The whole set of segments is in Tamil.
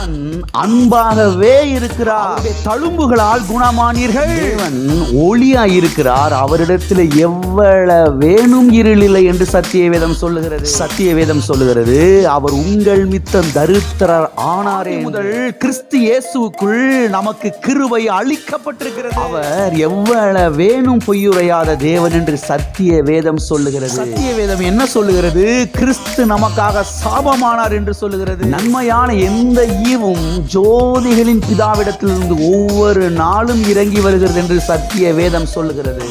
தேவன் அன்பாகவே இருக்கிறார். தழும்புகளால் குணமானீர்கள். தேவன் ஒளியாய் இருக்கிறார். அவரிடத்தில் எவ்வளவு வேணும் இருளில்லை என்று சத்திய வேதம் சொல்லுகிறது. சத்திய வேதம் சொல்லுகிறது, அவர் உங்கள் மித்தம் தரித்திரர் ஆனாரே முதல் கிறிஸ்து இயேசுவுக்குள் நமக்கு கிருபை அளிக்கப்பட்டிருக்கிறது. அவர் எவ்வளவு வேணும் பொய்யுரையாத தேவன் என்று சத்திய வேதம் சொல்லுகிறது. சத்திய வேதம் என்ன சொல்லுகிறது? கிறிஸ்து நமக்காக சாபமானார் என்று சொல்லுகிறது. நன்மையான எந்த ஈவும் ஜோதிகளின் பிதாவிடத்திலிருந்து ஒவ்வொரு நாளும் இறங்கி வருகிறது என்று சத்திய வேதம் சொல்லுகிறது.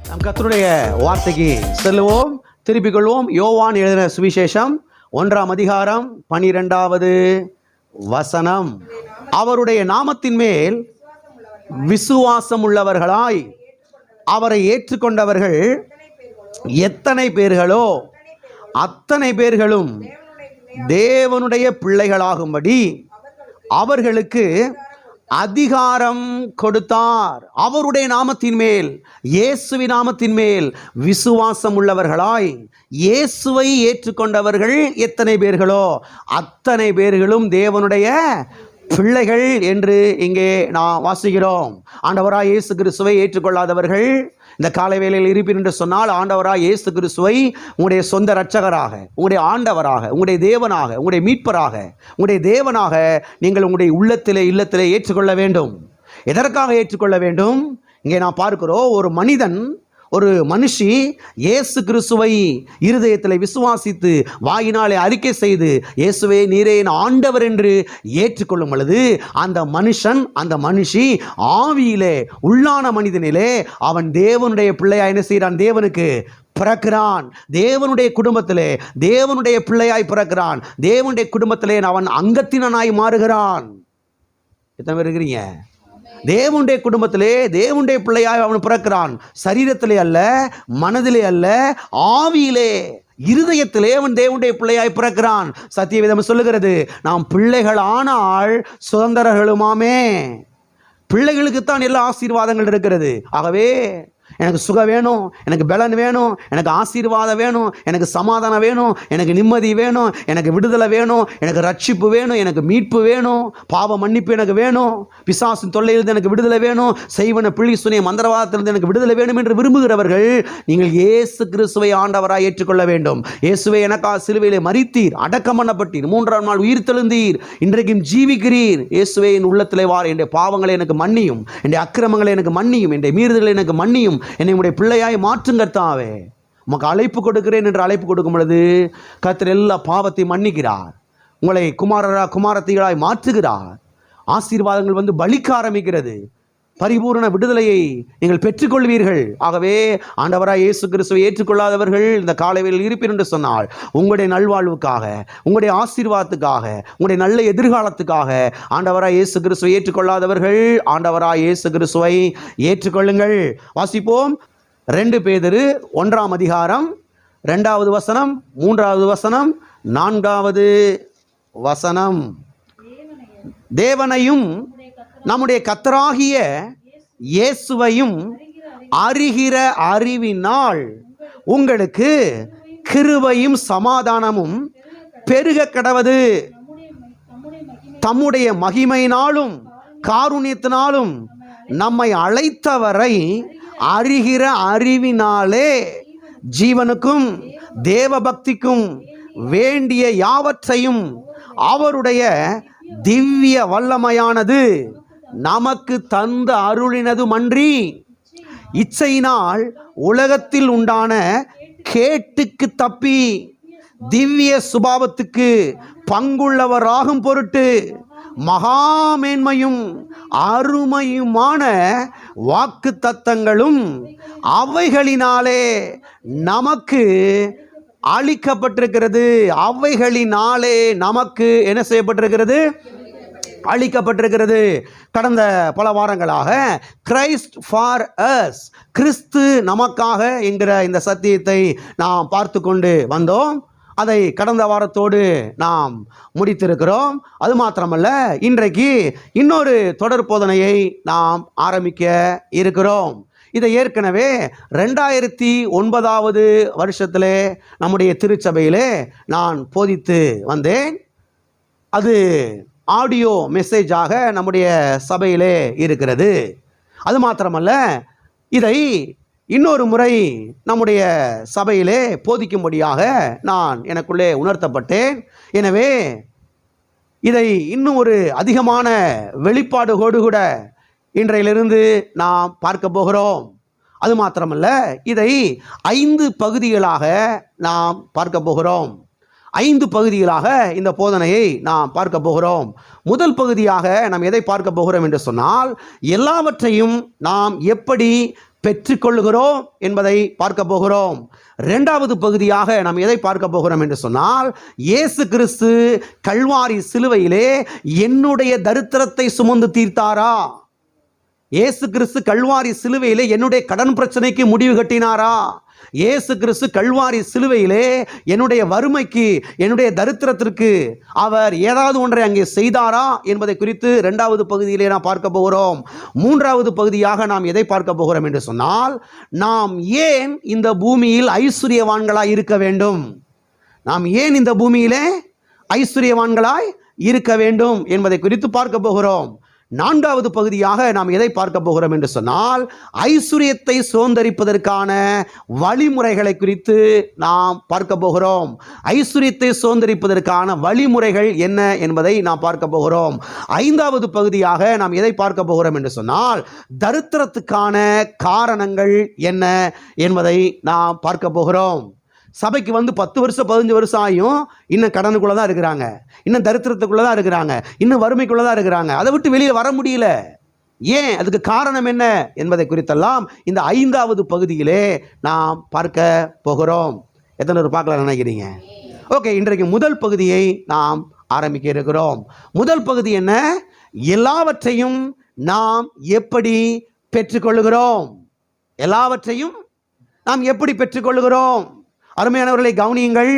நம் கர்த்தருடைய வார்த்தைக்கு செல்லுவோம், திருப்பிக் கொள்வோம். யோவான் எழுதின சுவிசேஷம் 1ஆம் அதிகாரம் 12வது வசனம். அவருடைய நாமத்தின் மேல் விசுவாசம் உள்ளவர்களாய் அவரை ஏற்றுக்கொண்டவர்கள் எத்தனை பேர்களோ அத்தனை பேர்களும் தேவனுடைய பிள்ளைகளாகும்படி அவர்களுக்கு அதிகாரம் கொடுத்தார். அவருடைய நாமத்தின் மேல், இயேசுவின் நாமத்தின் மேல் விசுவாசம் உள்ளவர்களாய் இயேசுவை ஏற்றுக்கொண்டவர்கள் எத்தனை பேர்களோ அத்தனை பேர்களும் தேவனுடைய பிள்ளைகள் என்று இங்கே நாம் வாசிக்கிறோம். ஆண்டவராய் இயேசு கிறிஸ்துவை ஏற்றுக்கொள்ளாதவர்கள் இந்த காலை வேளையில் இருப்பீர் என்று சொன்னால், ஆண்டவராய் இயேசு கிறிஸ்துவை உங்களுடைய சொந்த இரட்சகராக, உங்களுடைய ஆண்டவராக, உங்களுடைய தேவனாக, உங்களுடைய மீட்பராக, உங்களுடைய தேவனாக நீங்கள் உங்களுடைய இல்லத்திலே ஏற்றுக்கொள்ள வேண்டும். எதற்காக ஏற்றுக்கொள்ள வேண்டும்? இங்கே நாம் பார்க்கிறோம், ஒரு மனுஷி இயேசு கிறிஸ்துவை இருதயத்தில் விசுவாசித்து வாயினாலே அறிக்கை செய்து இயேசுவே நீரே என் ஆண்டவர் என்று ஏற்றுக்கொள்ளும் பொழுது அந்த மனுஷி ஆவியிலே உள்ளான மனிதனிலே அவன் தேவனுடைய பிள்ளையாய் என்ன செய்கிறான்? தேவனுக்கு பிறக்கிறான். தேவனுடைய குடும்பத்திலே தேவனுடைய பிள்ளையாய் பிறக்கிறான். தேவனுடைய குடும்பத்திலே அவன் அங்கத்தினனாய் மாறுகிறான். எத்தனை பேர் இருக்கிறீங்க? தேவனுடைய குடும்பத்திலே தேவனுடைய பிள்ளையாய் அவன் பிறக்கிறான். சரீரத்திலே அல்ல, மனதிலே அல்ல, ஆவியிலே, இருதயத்திலே அவன் தேவனுடைய பிள்ளையாய் பிறக்கிறான். சத்தியவேதம் சொல்லுகிறது, நாம் பிள்ளைகள் ஆனால் சுதந்திரர்களுமாமே. பிள்ளைகளுக்குத்தான் எல்லா ஆசீர்வாதங்கள் இருக்கிறது. ஆகவே எனக்கு சுகம் வேணும், எனக்கு பலன் வேணும், எனக்கு ஆசீர்வாதம் வேணும், எனக்கு சமாதானம் வேணும், எனக்கு நிம்மதி வேணும், எனக்கு விடுதலை வேணும், எனக்கு ரட்சிப்பு வேணும், எனக்கு மீட்பு வேணும், பாவ மன்னிப்பு எனக்கு வேணும், பிசாசின் தொல்லையிலிருந்து எனக்கு விடுதலை வேணும், செய்வன பிள்ளை சுனிய மந்திரவாதத்திலிருந்து எனக்கு விடுதலை வேணும் என்று விரும்புகிறவர்கள் நீங்கள் இயேசு கிறிஸ்துவை ஆண்டவராய் ஏற்றுக்கொள்ள வேண்டும். இயேசுவை எனக்காக சிலுவையிலே மரித்தீர், அடக்கம் பண்ணப்பட்டீர், 3ஆம் நாள் உயிர் தெழுந்தீர், இன்றைக்கும் ஜீவிக்கிறீர். இயேசுவே என் உள்ளத்திலே வார், என்னுடைய பாவங்களை எனக்கு மன்னியும், என்னுடைய அக்கிரமங்களை எனக்கு மன்னியும், என்னுடைய மீறுதலை எனக்கு மன்னியும், என்னை உடைய பிள்ளையாய் மாற்றுங்க கர்த்தாவே. உமக்கு அழைப்பு கொடுக்கிறேன் என்று அழைப்பு கொடுக்கும் பொழுது கர்த்தர் எல்லா பாவத்தையும் மன்னிக்கிறார். உங்களை குமாரத்திகளாய் மாற்றுகிறார். ஆசீர்வாதங்கள் வந்து பலிக்க ஆரம்பிக்கிறது. பரிபூர்ண விடுதலையை நீங்கள் பெற்றுக்கொள்வீர்கள். ஆகவே ஆண்டவராய் இயேசு கிறிஸ்துவை ஏற்றுக்கொள்ளாதவர்கள் இந்த காலையில் இருப்பீர் என்று சொன்னால், உங்களுடைய நல்வாழ்வுக்காக, உங்களுடைய ஆசீர்வாதத்துக்காக, உங்களுடைய நல்ல எதிர்காலத்துக்காக ஆண்டவராய் இயேசு கிறிஸ்துவை ஏற்றுக்கொள்ளாதவர்கள் ஆண்டவராய் இயேசு கிறிஸ்துவை ஏற்றுக்கொள்ளுங்கள். வாசிப்போம். 2 பேதுரு 1ஆம் அதிகாரம் 2வது வசனம், 3வது வசனம், 4வது வசனம். தேவனையும் நம்முடைய கர்த்தராகிய இயேசுவையும் அறிகிற அறிவினால் உங்களுக்கு கிருபையும் சமாதானமும் பெருக கடவது. தம்முடைய மகிமையினாலும் காருண்யத்தினாலும் நம்மை அழைத்தவரை அறிகிற அறிவினாலே ஜீவனுக்கும் தேவபக்திக்கும் வேண்டிய யாவற்றையும் அவருடைய திவ்ய வல்லமையானது நமக்கு தந்த அருளினதுமன்றி இச்சையினால் உலகத்தில் உண்டான கேட்டுக்கு தப்பி திவ்ய சுபாவத்துக்கு பங்குள்ளவராகும் பொருட்டு மகாமேன்மையும் அருமையுமான வாக்கு தத்தங்களும் அவைகளினாலே நமக்கு அளிக்கப்பட்டிருக்கிறது. அவைகளினாலே நமக்கு என்ன செய்யப்பட்டிருக்கிறது? அளிக்கப்பட்டிருக்கிறது. கடந்த பல வாரங்களாக கிரைஸ்ட் ஃபார் அஸ், கிறிஸ்து நமக்காக என்கிற இந்த சத்தியத்தை நாம் பார்த்து கொண்டு வந்தோம். அதை கடந்த வாரத்தோடு நாம் முடித்திருக்கிறோம். அது மாத்திரமல்ல, இன்றைக்கு இன்னொரு தொடர் போதனையை நாம் ஆரம்பிக்க இருக்கிறோம். இதை ஏற்கனவே 2009 வருஷத்திலே நம்முடைய திருச்சபையிலே நான் போதித்து வந்தேன். அது ஆடியோ மெசேஜாக நம்முடைய சபையிலே இருக்கிறது. அது மாத்திரமல்ல, இதை இன்னொரு முறை நம்முடைய சபையிலே போதிக்கும்படியாக நான் எனக்குள்ளே உணர்த்தப்பட்டேன். எனவே இதை இன்னும் ஒரு அதிகமான வெளிப்பாடுகோடு கூட இன்றையிலிருந்து நாம் பார்க்க போகிறோம். அது மாத்திரமல்ல, இதை 5 பகுதிகளாக நாம் பார்க்க போகிறோம். 5 பகுதிகளாக இந்த போதனையை நாம் பார்க்க போகிறோம். முதல் பகுதியாக நாம் எதை பார்க்க போகிறோம் என்று சொன்னால், எல்லாவற்றையும் நாம் எப்படி பெற்றுக்கொள்கிறோம் என்பதை பார்க்க போகிறோம். 2வது பகுதியாக நாம் எதை பார்க்க போகிறோம் என்று சொன்னால், இயேசு கிறிஸ்து கல்வாரி சிலுவையிலே என்னுடைய தரித்திரத்தை சுமந்து தீர்த்தாரா? இயேசு கிறிஸ்து கல்வாரி சிலுவையிலே என்னுடைய கடன் பிரச்சனைக்கு முடிவு கட்டினாரா? இயேசு கிறிஸ்து கல்வாரி சிலுவையிலே என்னுடைய வறுமைக்கு, என்னுடைய தரித்திரத்திற்கு அவர் ஏதாவது ஒன்றை அங்கே செய்தாரா என்பதை குறித்து 2வது பகுதியிலே நாம் பார்க்க போகிறோம். 3வது பகுதியாக நாம் எதை பார்க்க போகிறோம் என்று சொன்னால், நாம் ஏன் இந்த பூமியில் ஐஸ்வர்யவான்களாய் இருக்க வேண்டும்? நாம் ஏன் இந்த பூமியிலே ஐஸ்வர்யவான்களாய் இருக்க வேண்டும் என்பதை குறித்து பார்க்க போகிறோம். 4வது பகுதியாக நாம் எதை பார்க்க போகிறோம் என்று சொன்னால், ஐஸ்வர்யத்தை சுதந்தரிப்பதற்கான வழிமுறைகளை குறித்து நாம் பார்க்க போகிறோம். ஐஸ்வர்யத்தை சுதந்தரிப்பதற்கான வழிமுறைகள் என்ன என்பதை நாம் பார்க்க போகிறோம். 5வது பகுதியாக நாம் எதை பார்க்க போகிறோம் என்று சொன்னால், தரித்திரத்துக்கான காரணங்கள் என்ன என்பதை நாம் பார்க்க போகிறோம். சபைக்கு வந்து 10 வருஷம் 15 வருஷம் ஆகியும் இன்னும் கடனுக்குள்ளே தான் இருக்கிறாங்க, இன்னும் தரித்திரத்துக்குள்ளே தான் இருக்கிறாங்க, இன்னும் வறுமைக்குள்ளே தான் இருக்கிறாங்க. அதை விட்டு வெளியே வர முடியல. ஏன்? அதுக்கு காரணம் என்ன என்பதை குறித்தெல்லாம் இந்த 5வது பகுதியிலே நாம் பார்க்க போகிறோம். எத்தனை பேர் பார்க்கலாம் நினைக்கிறீங்க? ஓகே, இன்றைக்கு முதல் பகுதியை நாம் ஆரம்பிக்க இருக்கிறோம். முதல் பகுதி என்ன? எல்லாவற்றையும் நாம் எப்படி பெற்றுக்கொள்கிறோம்? எல்லாவற்றையும் நாம் எப்படி பெற்றுக்கொள்கிறோம்? அருமையானவர்களை கவனியுங்கள்.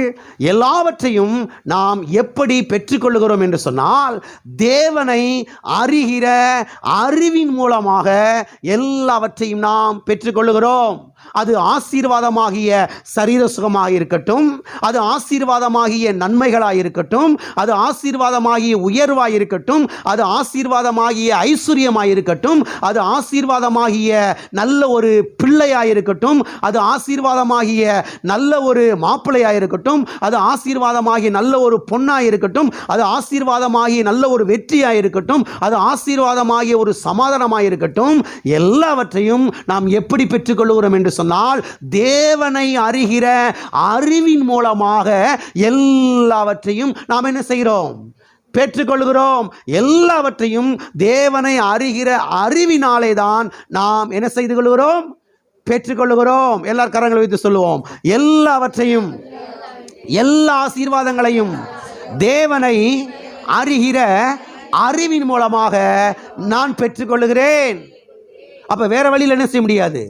எல்லாவற்றையும் நாம் எப்படி பெற்றுக்கொள்கிறோம் என்று சொன்னால், தேவனை அறிகிற அறிவின் மூலமாக எல்லாவற்றையும் நாம் பெற்றுக்கொள்கிறோம். அது ஆசீர்வாதமாகிய சரீர சுகமாக இருக்கட்டும், அது ஆசீர்வாதமாகிய நன்மைகளாக இருக்கட்டும், அது ஆசீர்வாதமாகிய உயர்வாக இருக்கட்டும், அது ஆசீர்வாதமாகிய ஐஸ்வர்யமாக இருக்கட்டும், அது ஆசீர்வாதமாகிய நல்ல ஒரு பிள்ளையாக இருக்கட்டும், அது ஆசீர்வாதமாகிய நல்ல ஒரு மாப்பிள்ளையாக இருக்கட்டும், அது ஆசீர்வாதமாகிய நல்ல ஒரு பொண்ணாக இருக்கட்டும், அது ஆசீர்வாதமாகிய நல்ல ஒரு வெற்றியாக இருக்கட்டும், அது ஆசீர்வாதமாகிய ஒரு சமாதானமாக இருக்கட்டும், எல்லாவற்றையும் நாம் எப்படி பெற்றுக்கொள்கிறோம் என்று சொன்னால், தேவனை அறிகிற அறிவின் மூலமாக எல்லாவற்றையும் நாம் என்ன செய்கிறோம்? பெற்றுக்கொள்கிறோம். எல்லாவற்றையும் தேவனை அறிகிற அறிவினாலே தான் நாம் என்ன செய்து கொள்கிறோம்? பெற்றுக்கொள்கிறோம். எல்லார் கரங்களை வைத்து சொல்லுவோம், எல்லாவற்றையும், எல்லா ஆசீர்வாதங்களையும் தேவனை அறிகிற அறிவின் மூலமாக நான் பெற்றுக்கொள்கிறேன். அப்ப வேற வழியில் என்ன செய்ய முடியாது?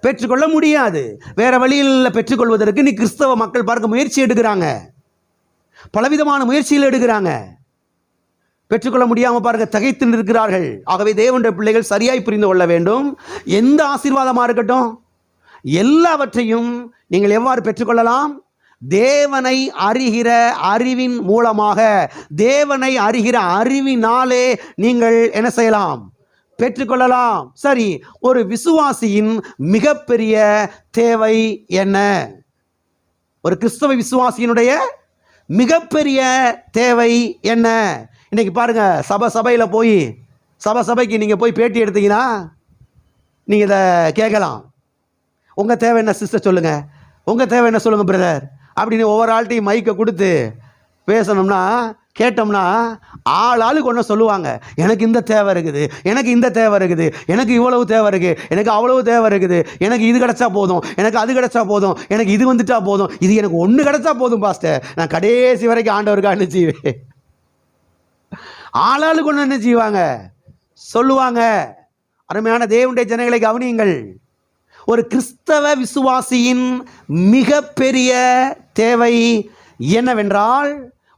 பெற்றுக்கொள்ள முடியாது. வேற வழியில் பெற்றுக்கொள்வதற்கு நீ கிறிஸ்தவ மக்கள் பார்க்க முயற்சி எடுக்கிறாங்க, பலவிதமான முயற்சிகள் எடுக்கிறாங்க. பெற்றுக்கொள்ள முடியாமல் பாருங்க தகைத்து நிற்கிறார்கள். ஆகவே தேவனுடைய பிள்ளைகள் சரியாய் புரிந்து கொள்ள வேண்டும். எந்த ஆசீர்வாதமாக இருக்கட்டும், எல்லாவற்றையும் நீங்கள் எவ்வாறு பெற்றுக்கொள்ளலாம்? தேவனை அறிகிற அறிவின் மூலமாக, தேவனை அறிகிற அறிவினாலே நீங்கள் என்ன செய்யலாம்? பெற்றுக்கொள்ளலாம். சரி, ஒரு விசுவாசியின் மிகப்பெரிய தேவை என்ன? ஒரு கிறிஸ்தவ விசுவாசியினுடைய மிகப்பெரிய தேவை என்ன? இன்னைக்கு பாருங்க, சபையில் போய் சபைக்கு நீங்கள் போய் பேட்டி எடுத்தீங்கன்னா நீங்கள் இதை கேட்கலாம். உங்கள் தேவை என்ன சிஸ்டர் சொல்லுங்கள், உங்கள் தேவை என்ன சொல்லுங்கள் பிரதர் அப்படின்னு ஒவ்வொரு ஆள்கிட்டையும் மைக்கை கொடுத்து பேசணும்னா, கேட்டோம்னா ஆளுக்கு ஒன்று சொல்லுவாங்க. எனக்கு இந்த தேவை இருக்குது, எனக்கு இந்த தேவை இருக்குது, எனக்கு இவ்வளவு தேவை இருக்குது, எனக்கு அவ்வளவு தேவை இருக்குது, எனக்கு இது கிடச்சா போதும், எனக்கு அது கிடச்சா போதும், எனக்கு இது வந்துட்டா போதும், இது எனக்கு ஒன்று கிடச்சா போதும் பாஸ்டர், நான் கடைசி வரைக்கும் ஆண்டவருக்கு என்ன செய்வேன். ஆளுக்கு ஒன்று என்ன செய்வாங்க, சொல்லுவாங்க. அருமையான தேவனுடைய ஜனங்களை கவனியுங்கள். ஒரு கிறிஸ்தவ விசுவாசியின் மிகப்பெரிய தேவை என்னவென்றால்,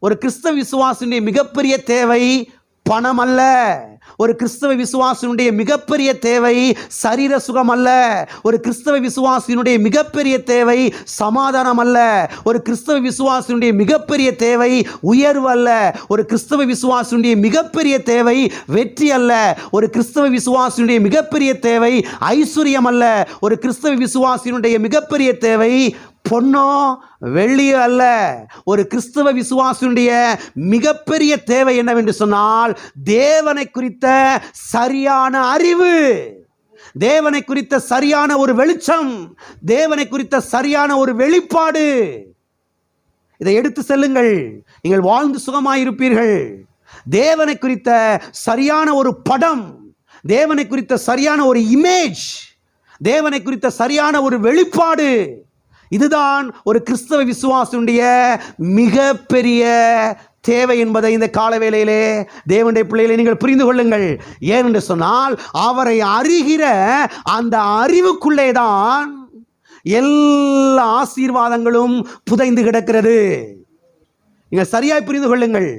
ஒரு கிறிஸ்தவ விசுவாசியின் மிகப்பெரிய தேவை பணம் அல்ல, ஒரு கிறிஸ்தவ விசுவாசியினுடைய மிகப்பெரிய தேவை சரீர சுகம் அல்ல. ஒரு கிறிஸ்தவ விசுவாசியினுடைய மிகப்பெரிய தேவை சமாதானம் அல்ல. ஒரு கிறிஸ்தவ விசுவாசியினுடைய மிகப்பெரிய தேவை உயர்வு அல்ல. ஒரு கிறிஸ்தவ விசுவாசியினுடைய மிகப்பெரிய தேவை வெற்றி அல்ல. ஒரு கிறிஸ்தவ விசுவாசியினுடைய மிகப்பெரிய தேவை ஐஸ்வர்யம் அல்ல. ஒரு கிறிஸ்தவ விசுவாசியினுடைய மிகப்பெரிய தேவை பொன்னோ வெள்ளியோ அல்ல. ஒரு கிறிஸ்தவ விசுவாசியுடைய மிகப்பெரிய தேவை என்னவென்று சொன்னால் தேவனை குறித்த சரியான அறிவு, தேவனை குறித்த சரியான ஒரு வெளிச்சம், தேவனை குறித்த சரியான ஒரு வெளிப்பாடு. இதை எடுத்து செல்லுங்கள், நீங்கள் வாழ்ந்து சுகமாயிருப்பீர்கள். தேவனை குறித்த சரியான ஒரு படம், தேவனை குறித்த சரியான ஒரு இமேஜ், தேவனை குறித்த சரியான ஒரு வெளிப்பாடு, இதுதான் ஒரு கிறிஸ்தவ விசுவாசியுடைய மிகப்பெரிய தேவை என்பதை இந்த காலவேளையிலே தேவனுடைய பிள்ளைகளை நீங்கள் புரிந்து கொள்ளுங்கள். ஏனென்று சொன்னால் அவரை அறிகிற அந்த அறிவுக்குள்ளே தான் எல்லா ஆசீர்வாதங்களும் புதைந்து கிடக்கிறது. நீங்கள் சரியாய் புரிந்து கொள்ளுங்கள்.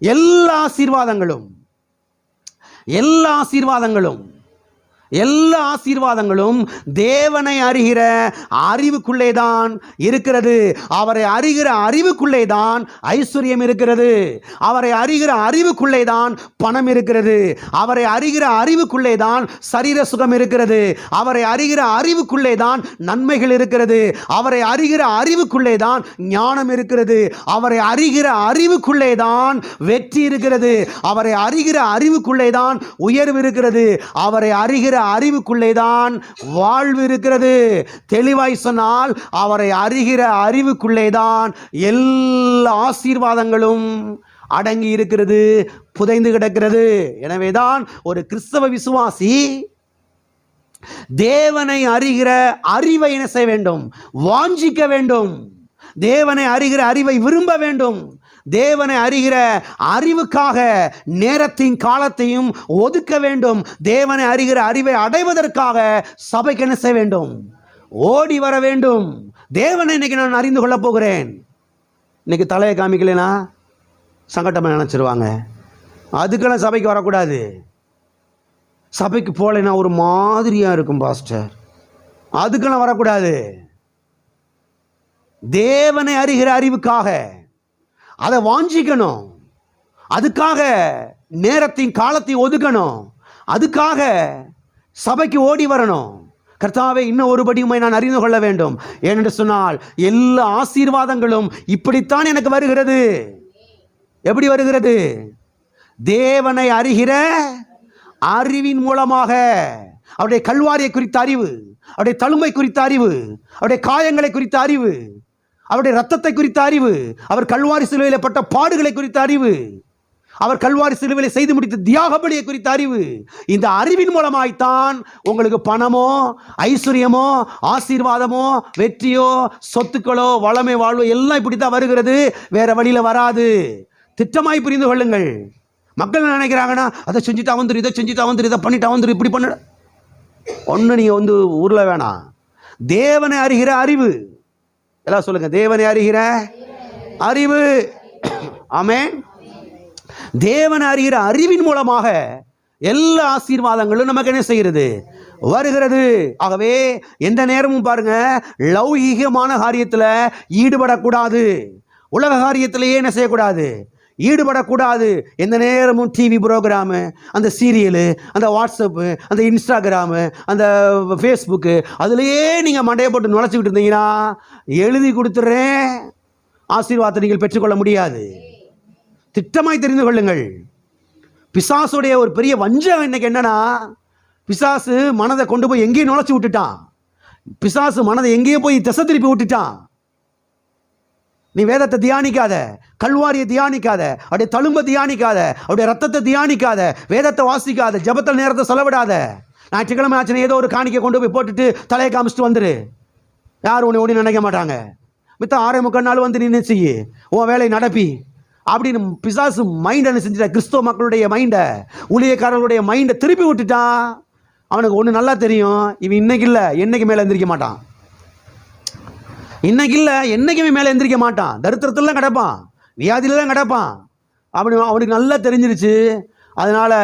எல்லா ஆசீர்வாதங்களும் எல்லா ஆசீர்வாதங்களும் தேவனை அறிகிற அறிவுக்குள்ளே தான் இருக்கிறது. அவரை அறிகிற அறிவுக்குள்ளே தான் ஐஸ்வர்யம் இருக்கிறது. அவரை அறிகிற அறிவுக்குள்ளே தான் பணம் இருக்கிறது. அவரை அறிகிற அறிவுக்குள்ளே தான் சரீர சுகம் இருக்கிறது. அவரை அறிகிற அறிவுக்குள்ளே தான் நன்மைகள் இருக்கிறது. அவரை அறிகிற அறிவுக்குள்ளே தான் ஞானம் இருக்கிறது. அவரை அறிகிற அறிவுக்குள்ளே தான் வெற்றி இருக்கிறது. அவரை அறிகிற அறிவுக்குள்ளே தான் உயர்வு இருக்கிறது. அவரை அறிகிற அறிவுக்குள்ளேதான் வாழ்வு இருக்கிறது. தெளிவாய் சொன்னால் அவரை அறிகிற அறிவுக்குள்ளேதான் எல்லா ஆசீர்வாதங்களும் அடங்கி இருக்கிறது, புதைந்து கிடக்கிறது. எனவேதான் ஒரு கிறிஸ்தவ விசுவாசி தேவனை அறிகிற அறிவை என்ன செய்ய வேண்டும்? வாஞ்சிக்க வேண்டும். தேவனை அறிகிற அறிவை விரும்ப வேண்டும். தேவனை அறிகிற அறிவுக்காக நேரத்தையும் காலத்தையும் ஒதுக்க வேண்டும். தேவனை அறிகிற அறிவை அடைவதற்காக சபைக்கு என்ன செய்ய வேண்டும்? ஓடி வர வேண்டும். தேவனை இன்னைக்கு நான் அறிந்து கொள்ள போகிறேன். இன்னைக்கு தலையை காமிக்கலைன்னா சங்கட்டமாக நினச்சிருவாங்க. அதுக்கெல்லாம் சபைக்கு வரக்கூடாது. சபைக்கு போகலைன்னா ஒரு மாதிரியாக இருக்கும் பாஸ்டர், அதுக்கெல்லாம் வரக்கூடாது. தேவனை அறிகிற அறிவுக்காக அதை வாஞ்சிக்கணும். அதுக்காக நேரத்தையும் காலத்தையும் ஒதுக்கணும். அதுக்காக சபைக்கு ஓடி வரணும். கர்த்தாவே, இன்னும் ஒருபடியுமே நான் அறிந்து கொள்ள வேண்டும். ஏனென்று சொன்னால் எல்லா ஆசீர்வாதங்களும் இப்படித்தான் எனக்கு வருகிறது. எப்படி வருகிறது? தேவனை அறிகிற அறிவின் மூலமாக. அவருடைய கல்வாரியை குறித்த அறிவு, அவருடைய தழும்பை குறித்த அறிவு, அவருடைய காயங்களை குறித்த அறிவு, அவருடைய ரத்தத்தை குறித்த அறிவு, அவர் கல்வாரி சிலுவையில் பட்ட பாடுகளை குறித்த அறிவு, அவர் கல்வாரி சிலுவையில் செய்து முடித்த தியாக பலியை குறித்த அறிவு. இந்த அறிவின் மூலமாய்த்தான் உங்களுக்கு பணமோ ஐஸ்வர்யமோ ஆசீர்வாதமோ வெற்றியோ சொத்துக்களோ வளமை வாழ்வோ எல்லாம் இப்படித்தான் வருகிறது, வேற வழியில் வராது. திட்டமாய் புரிந்து கொள்ளுங்கள். மக்கள் நினைக்கிறாங்கன்னா அதை செஞ்சுட்டு வந்துரு, இதை செஞ்சுட்டு வந்துரு, இதை பண்ணிட்டு வந்துரு, இப்படி பண்ண ஒன்று நீங்கள் ஊரில் வேணாம். தேவனை அறிகிற அறிவு. எல்லாம் சொல்லுங்க, தேவனை அறிகிற அறிவு. ஆமென். தேவனை அறிகிற அறிவின் மூலமாக எல்லா ஆசீர்வாதங்களும் நமக்கு என்ன செய்கிறது? வருகிறது. ஆகவே எந்த நேரமும் பாருங்க, லௌகீகமான காரியத்தில் ஈடுபடக்கூடாது. உலக காரியத்திலேயே என்ன செய்யக்கூடாது? ஈடுபடக்கூடாது. எந்த நேரமும் டிவி ப்ரோக்ராமு, அந்த சீரியலு, அந்த வாட்ஸ்அப்பு, அந்த இன்ஸ்டாகிராமு, அந்த ஃபேஸ்புக்கு, அதுலேயே நீங்கள் மண்டையை போட்டு நுழைச்சிக்கிட்டு இருந்தீங்கன்னா எழுதி கொடுத்துட்றேன், ஆசீர்வாதத்தை நீங்கள் பெற்றுக்கொள்ள முடியாது. திட்டமாய் தெரிந்து கொள்ளுங்கள். பிசாசுடைய ஒரு பெரிய வஞ்சம் இன்னைக்கு என்னன்னா, பிசாசு மனதை கொண்டு போய் எங்கேயும் நுழைச்சி விட்டுட்டான். பிசாசு மனதை எங்கேயோ போய் திசை திருப்பி விட்டுட்டான். நீ வேதத்தை தியானிக்காத, கல்வாரியை தியானிக்காத, அவருடைய தழும்பை தியானிக்காத, அவருடைய ரத்தத்தை தியானிக்காத, வேதத்தை வாசிக்காத, ஜபத்தில் நேரத்தை செலவிடாத. ஞாயிற்றுக்கிழமை ஆச்சுன்னா ஏதோ ஒரு காணிக்கை கொண்டு போய் போட்டுட்டு தலையை காமிச்சிட்டு வந்துரு. யாரும் உன்னை ஒன்று நினைக்க மாட்டாங்க. மித்த 6:45 நாள் வந்து நின்று செய்யி, உன் வேலை நடப்பி அப்படின்னு பிசாசு மைண்ட் என்ன செஞ்சுட்டா? கிறிஸ்தவ மக்களுடைய மைண்டை, ஊழியக்காரர்களுடைய மைண்டை திருப்பி விட்டுட்டான். அவனுக்கு ஒன்று நல்லா தெரியும், இவன் இன்னைக்கு இல்லை என்னைக்கு மேலே எந்திரிக்க மாட்டான். இன்னைக்கு இல்லை என்னைக்குமே மேலே எந்திரிக்க மாட்டான். தரித்திரத்திலாம் கிடப்பான், வியாதியில தான் கிடப்பான். அவனுக்கு நல்லா தெரிஞ்சிருச்சு. அதனால்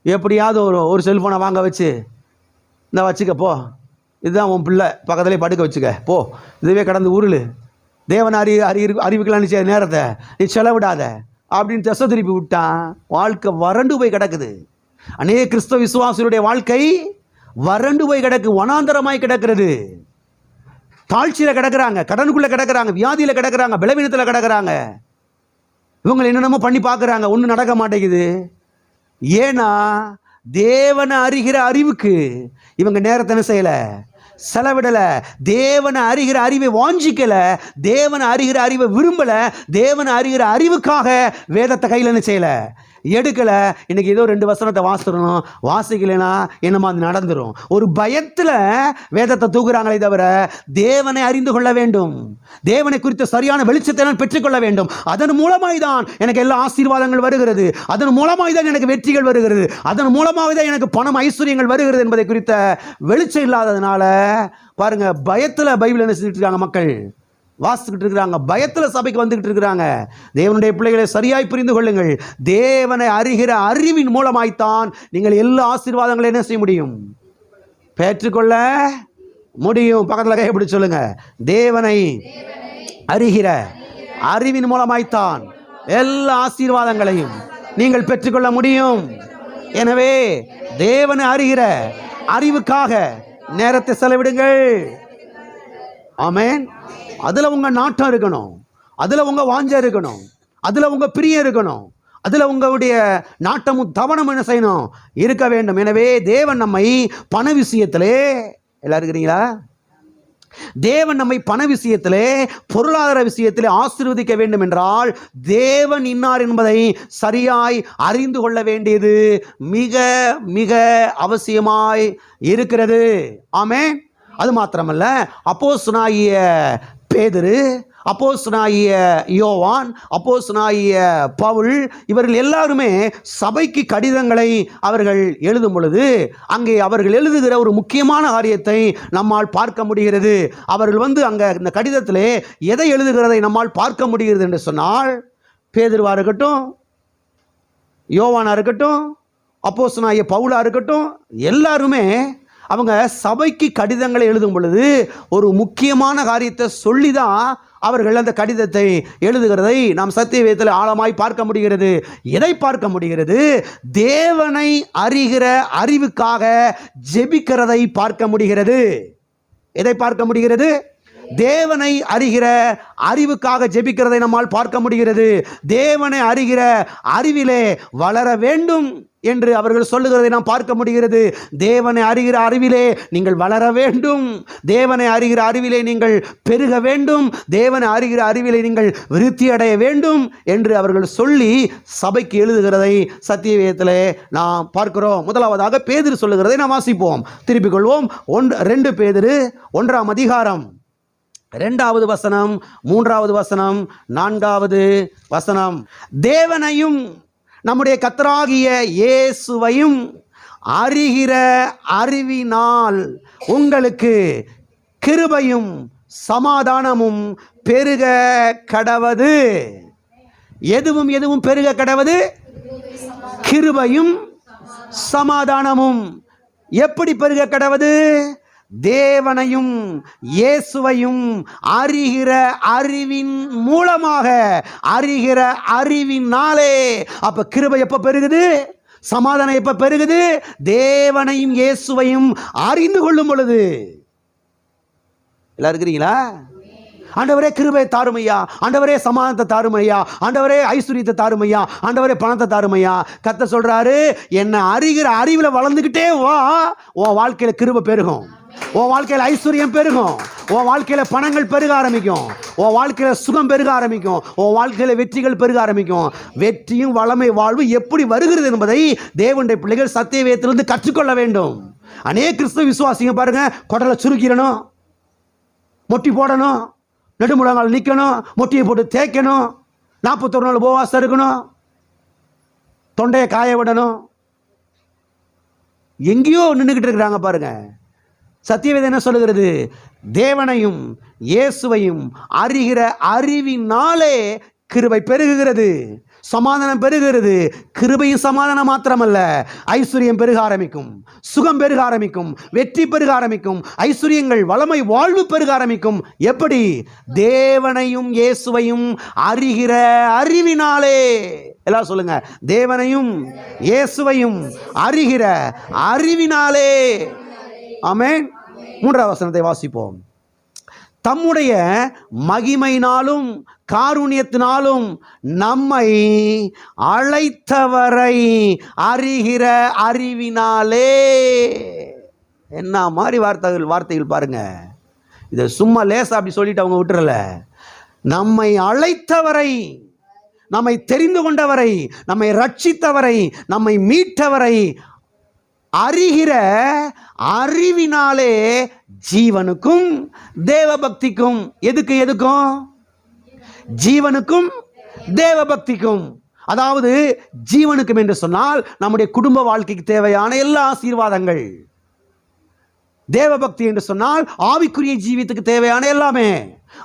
எப்படியாவது ஒரு செல்ஃபோனை வாங்க வச்சு இந்த வச்சுக்க போ, இதுதான் உன் பிள்ளை, பக்கத்துலேயே படுக்க வச்சுக்க போ, இதுவே கடந்து உருள், தேவனை அறிவிக்கலான்னு நேரத்தை நீ செலவிடாத அப்படின்னு திசை திருப்பி விட்டான். வாழ்க்கை வறண்டு போய் கிடக்குது. அநேக கிறிஸ்தவ விசுவாசிகளுடைய வாழ்க்கை வறண்டு போய் கிடக்கு, வனாந்தரமாய் கிடக்கிறது. தாழ்ச்சியில் கிடக்கிறாங்க, கடனுக்குள்ளே கிடக்கிறாங்க, வியாதியில் கிடக்கிறாங்க, பலவீனத்தில் கிடக்கிறாங்க. இவங்களை என்னென்னமோ பண்ணி பார்க்குறாங்க, ஒன்றும் நடக்க மாட்டேங்குது. ஏன்னா தேவனை அறிகிற அறிவுக்கு இவங்க நேரத்தை என்ன செய்யலை, செலவிடலை. தேவனை அறிகிற அறிவை வாஞ்சிக்கலை, தேவனை அறிகிற அறிவை விரும்பலை, தேவனை அறிகிற அறிவுக்காக வேதத்தை கையில் என்ன செய்யலை, எடுக்கலை. இன்னைக்கு ஏதோ 2 வசனத்தை வாசிக்கணும், வாசிக்கலைன்னா என்னமா அது நடந்துடும். ஒரு பயத்தில் வேதத்தை தூக்குறாங்களே தவிர தேவனை அறிந்து கொள்ள வேண்டும், தேவனை குறித்த சரியான வெளிச்சத்தை நான் பெற்றுக்கொள்ள வேண்டும். அதன் மூலமாய் தான் எனக்கு எல்லா ஆசீர்வாதங்கள் வருகிறது, அதன் மூலமாய் தான் எனக்கு வெற்றிகள் வருகிறது, அதன் மூலமாக தான் எனக்கு பணம் ஐஸ்வர்யங்கள் வருகிறது என்பதை குறித்த வெளிச்சம் இல்லாததுனால பாருங்க, பயத்தில் பைபிள் என்ன செஞ்சுட்டு இருக்காங்க, மக்கள் வாசிக்கிட்டு இருக்கிறாங்க, பயத்தில் சபைக்கு வந்துக்கிட்டு இருக்கிறாங்க. தேவனுடைய பிள்ளைகளை சரியாய் புரிந்து கொள்ளுங்கள். தேவனை அறிகிற அறிவின் மூலமாய்த்தான் நீங்கள் எல்லா ஆசீர்வாதங்களையும் என்ன செய்ய முடியும், பெற்றுக்கொள்ள முடியும். பக்கத்தில் கைப்பிடி சொல்லுங்க, தேவனை அறிகிற அறிவின் மூலமாய்த்தான் எல்லா ஆசீர்வாதங்களையும் நீங்கள் பெற்றுக்கொள்ள முடியும். எனவே தேவனை அறிகிற அறிவுக்காக நேரத்தை செலவிடுங்கள். ஆமென். அதில் உங்கள் நாட்டம் இருக்கணும், அதில் உங்கள் வாஞ்சை இருக்கணும், அதில் உங்கள் பிரியம் இருக்கணும், அதில் உங்களுடைய நாட்டமும் தவணமும் என்ன செய்யணும், இருக்க வேண்டும். எனவே தேவன் நம்மை பண விஷயத்திலே, எல்லாரும் இருக்கிறீங்களா, தேவன் நம்மை பண விஷயத்திலே பொருளாதார விஷயத்திலே ஆசீர்வதிக்க வேண்டும் என்றால் தேவன் இன்னார் என்பதை சரியாய் அறிந்து கொள்ள வேண்டியது மிக மிக அவசியமாய் இருக்கிறது. ஆமென். அது மாத்திரமல்ல, அப்போஸ்தலனாகிய பேதுரு, அப்போஸ்தலனாகிய யோவான், அப்போஸ்தலனாகிய பவுல், இவர்கள் எல்லாருமே சபைக்கு கடிதங்களை அவர்கள் எழுதும் பொழுது அங்கே அவர்கள் எழுதுகிற ஒரு முக்கியமான காரியத்தை நம்மால் பார்க்க முடிகிறது. அவர்கள் அங்கே இந்த கடிதத்திலே எதை எழுதுகிறதை நம்மால் பார்க்க முடிகிறது என்று சொன்னால், பேதுருவா இருக்கட்டும், யோவானா இருக்கட்டும், அப்போஸ்தலனாகிய பவுலா இருக்கட்டும், எல்லாருமே அவங்க சபைக்கு கடிதங்களை எழுதும் பொழுது ஒரு முக்கியமான காரியத்தை சொல்லி தான் அவர்கள் அந்த கடிதத்தை எழுதுகிறதை நாம் சத்திய வேதத்தில் ஆழமாய் பார்க்க முடிகிறது. எதை பார்க்க முடிகிறது? தேவனை அறிகிற அறிவுக்காக ஜெபிக்கிறதை பார்க்க முடிகிறது. எதை பார்க்க முடிகிறது? தேவனை அறிகிற அறிவுக்காக ஜெபிக்கிறதை நம்மால் பார்க்க முடிகிறது. தேவனை அறிகிற அறிவிலே வளர வேண்டும் என்று அவர்கள் சொல்லுகிறதை நாம் பார்க்க முடிகிறது. தேவனை அறிகிற அறிவிலே நீங்கள் வளர வேண்டும், தேவனை அறிகிற அறிவிலே நீங்கள் பெருக வேண்டும், தேவனை அறிகிற அறிவிலே நீங்கள் விருத்தி அடைய வேண்டும் என்று அவர்கள் சொல்லி சபைக்கு எழுதுகிறதை சத்திய வேதத்திலே நாம் பார்க்கிறோம். முதலாவதாக பேதுரு சொல்லுகிறதை நாம் வாசிப்போம், திருப்பிக் கொள்வோம். 2 பேதுரு 1ஆம் அதிகாரம் 2வது வசனம், 3வது வசனம், 4வது வசனம். தேவனையும் நம்முடைய கர்த்தராகிய இயேசுவையும் அறிகிற அறிவினால் உங்களுக்கு கிருபையும் சமாதானமும் பெருக கடவது. எதுவும் பெருக கடவது? கிருபையும் சமாதானமும். எப்படி பெருக கடவது? தேவனையும் இயேசுவையும் அறிகிற அறிவின் மூலமாக, அறிகிற அறிவினாலே. அப்ப கிருபை எப்ப பெருகுது? சமாதானம் எப்ப பெருகுது? தேவனையும் இயேசுவையும் அறிந்து கொள்ளும் பொழுது. எல்லாம் இருக்கிறீங்களா? ஆண்டவரே கிருபை தாருமையா, ஆண்டவரே சமாதானத்தை தாருமையா, ஆண்டவரே ஐஸ்வர்யத்தை தாருமையா, ஆண்டவரே பணத்தை தாருமையா. கர்த்தர் சொல்றாரு, என்னை அறிகிற அறிவில் வளர்ந்துக்கிட்டே வா, உன் வாழ்க்கையில் கிருபை பெருகும், உன் வாழ்க்கையில் ஐஸ்வர்யம் பெருகும், உன் வாழ்க்கையில் பணங்கள் பெருக ஆரம்பிக்கும், உன் வாழ்க்கையில் சுகம் பெருக ஆரம்பிக்கும், உன் வாழ்க்கையில் வெற்றிகள் பெருக ஆரம்பிக்கும். வெற்றியும் வளமை வாழ்வு எப்படி வருகிறது என்பதை தேவனுடைய பிள்ளைகள் சத்திய வேதத்திலிருந்து கற்றுக்கொள்ள வேண்டும். அநேக கிறிஸ்தவ விசுவாசிங்க பாருங்க, குடலை சுருக்கிடணும், மொட்டி போடணும், நெடுமுழங்கால் நிற்கணும், மொட்டியை போட்டு தேய்க்கணும், 41 நாள் உபவாசம் இருக்கணும், தொண்டையை காய விடணும், எங்கேயோ நின்றுக்கிட்டு இருக்கிறாங்க பாருங்க. சத்தியவேதம் என்ன சொல்லுகிறது? தேவனையும் இயேசுவையும் அறிகிற அறிவினாலே கிருபை பெருகுகிறது, சமாதானம் பெருகிறது. கிருபையும் சமாதானம் மாத்திரமல்ல, ஐஸ்வர்யம் பெருக ஆரம்பிக்கும், சுகம் பெருக ஆரம்பிக்கும், வெற்றி பெருக ஆரம்பிக்கும், ஐஸ்வர்யங்கள், வளமை, வாழ்வு பெருக ஆரம்பிக்கும். எப்படி? தேவனையும் இயேசுவையும் அறிகிற அறிவினாலே. எல்லாம் சொல்லுங்க, தேவனையும் இயேசுவையும் அறிகிற அறிவினாலே. ஆமென். 3வது வசனத்தை வாசிப்போம். தம்முடைய மகிமையினாலும் காருண்யத்தினாலும் நம்மை அழைத்தவரை அறிகிற அறிவினாலே. என்ன மாதிரி வார்த்தைகள் பாருங்க. இதை சும்மா லேசா அப்படி சொல்லிட்டு அவங்க விட்டுறல. நம்மை அழைத்தவரை, நம்மை தெரிந்து கொண்டவரை, நம்மை ரட்சித்தவரை, நம்மை மீட்டவரை அறிகிற அறிவினாலே ஜீவனுக்கும் தேவபக்திக்கும். எதுக்கும்? ஜீவனுக்கும் தேவபக்திக்கும். அதாவது ஜீவனுக்கும் என்று சொன்னால் நம்முடைய குடும்ப வாழ்க்கைக்கு தேவையான எல்லா ஆசீர்வாதங்கள். தேவபக்தி என்று சொன்னால் ஆவிக்குரிய ஜீவியத்துக்கு தேவையான எல்லாமே.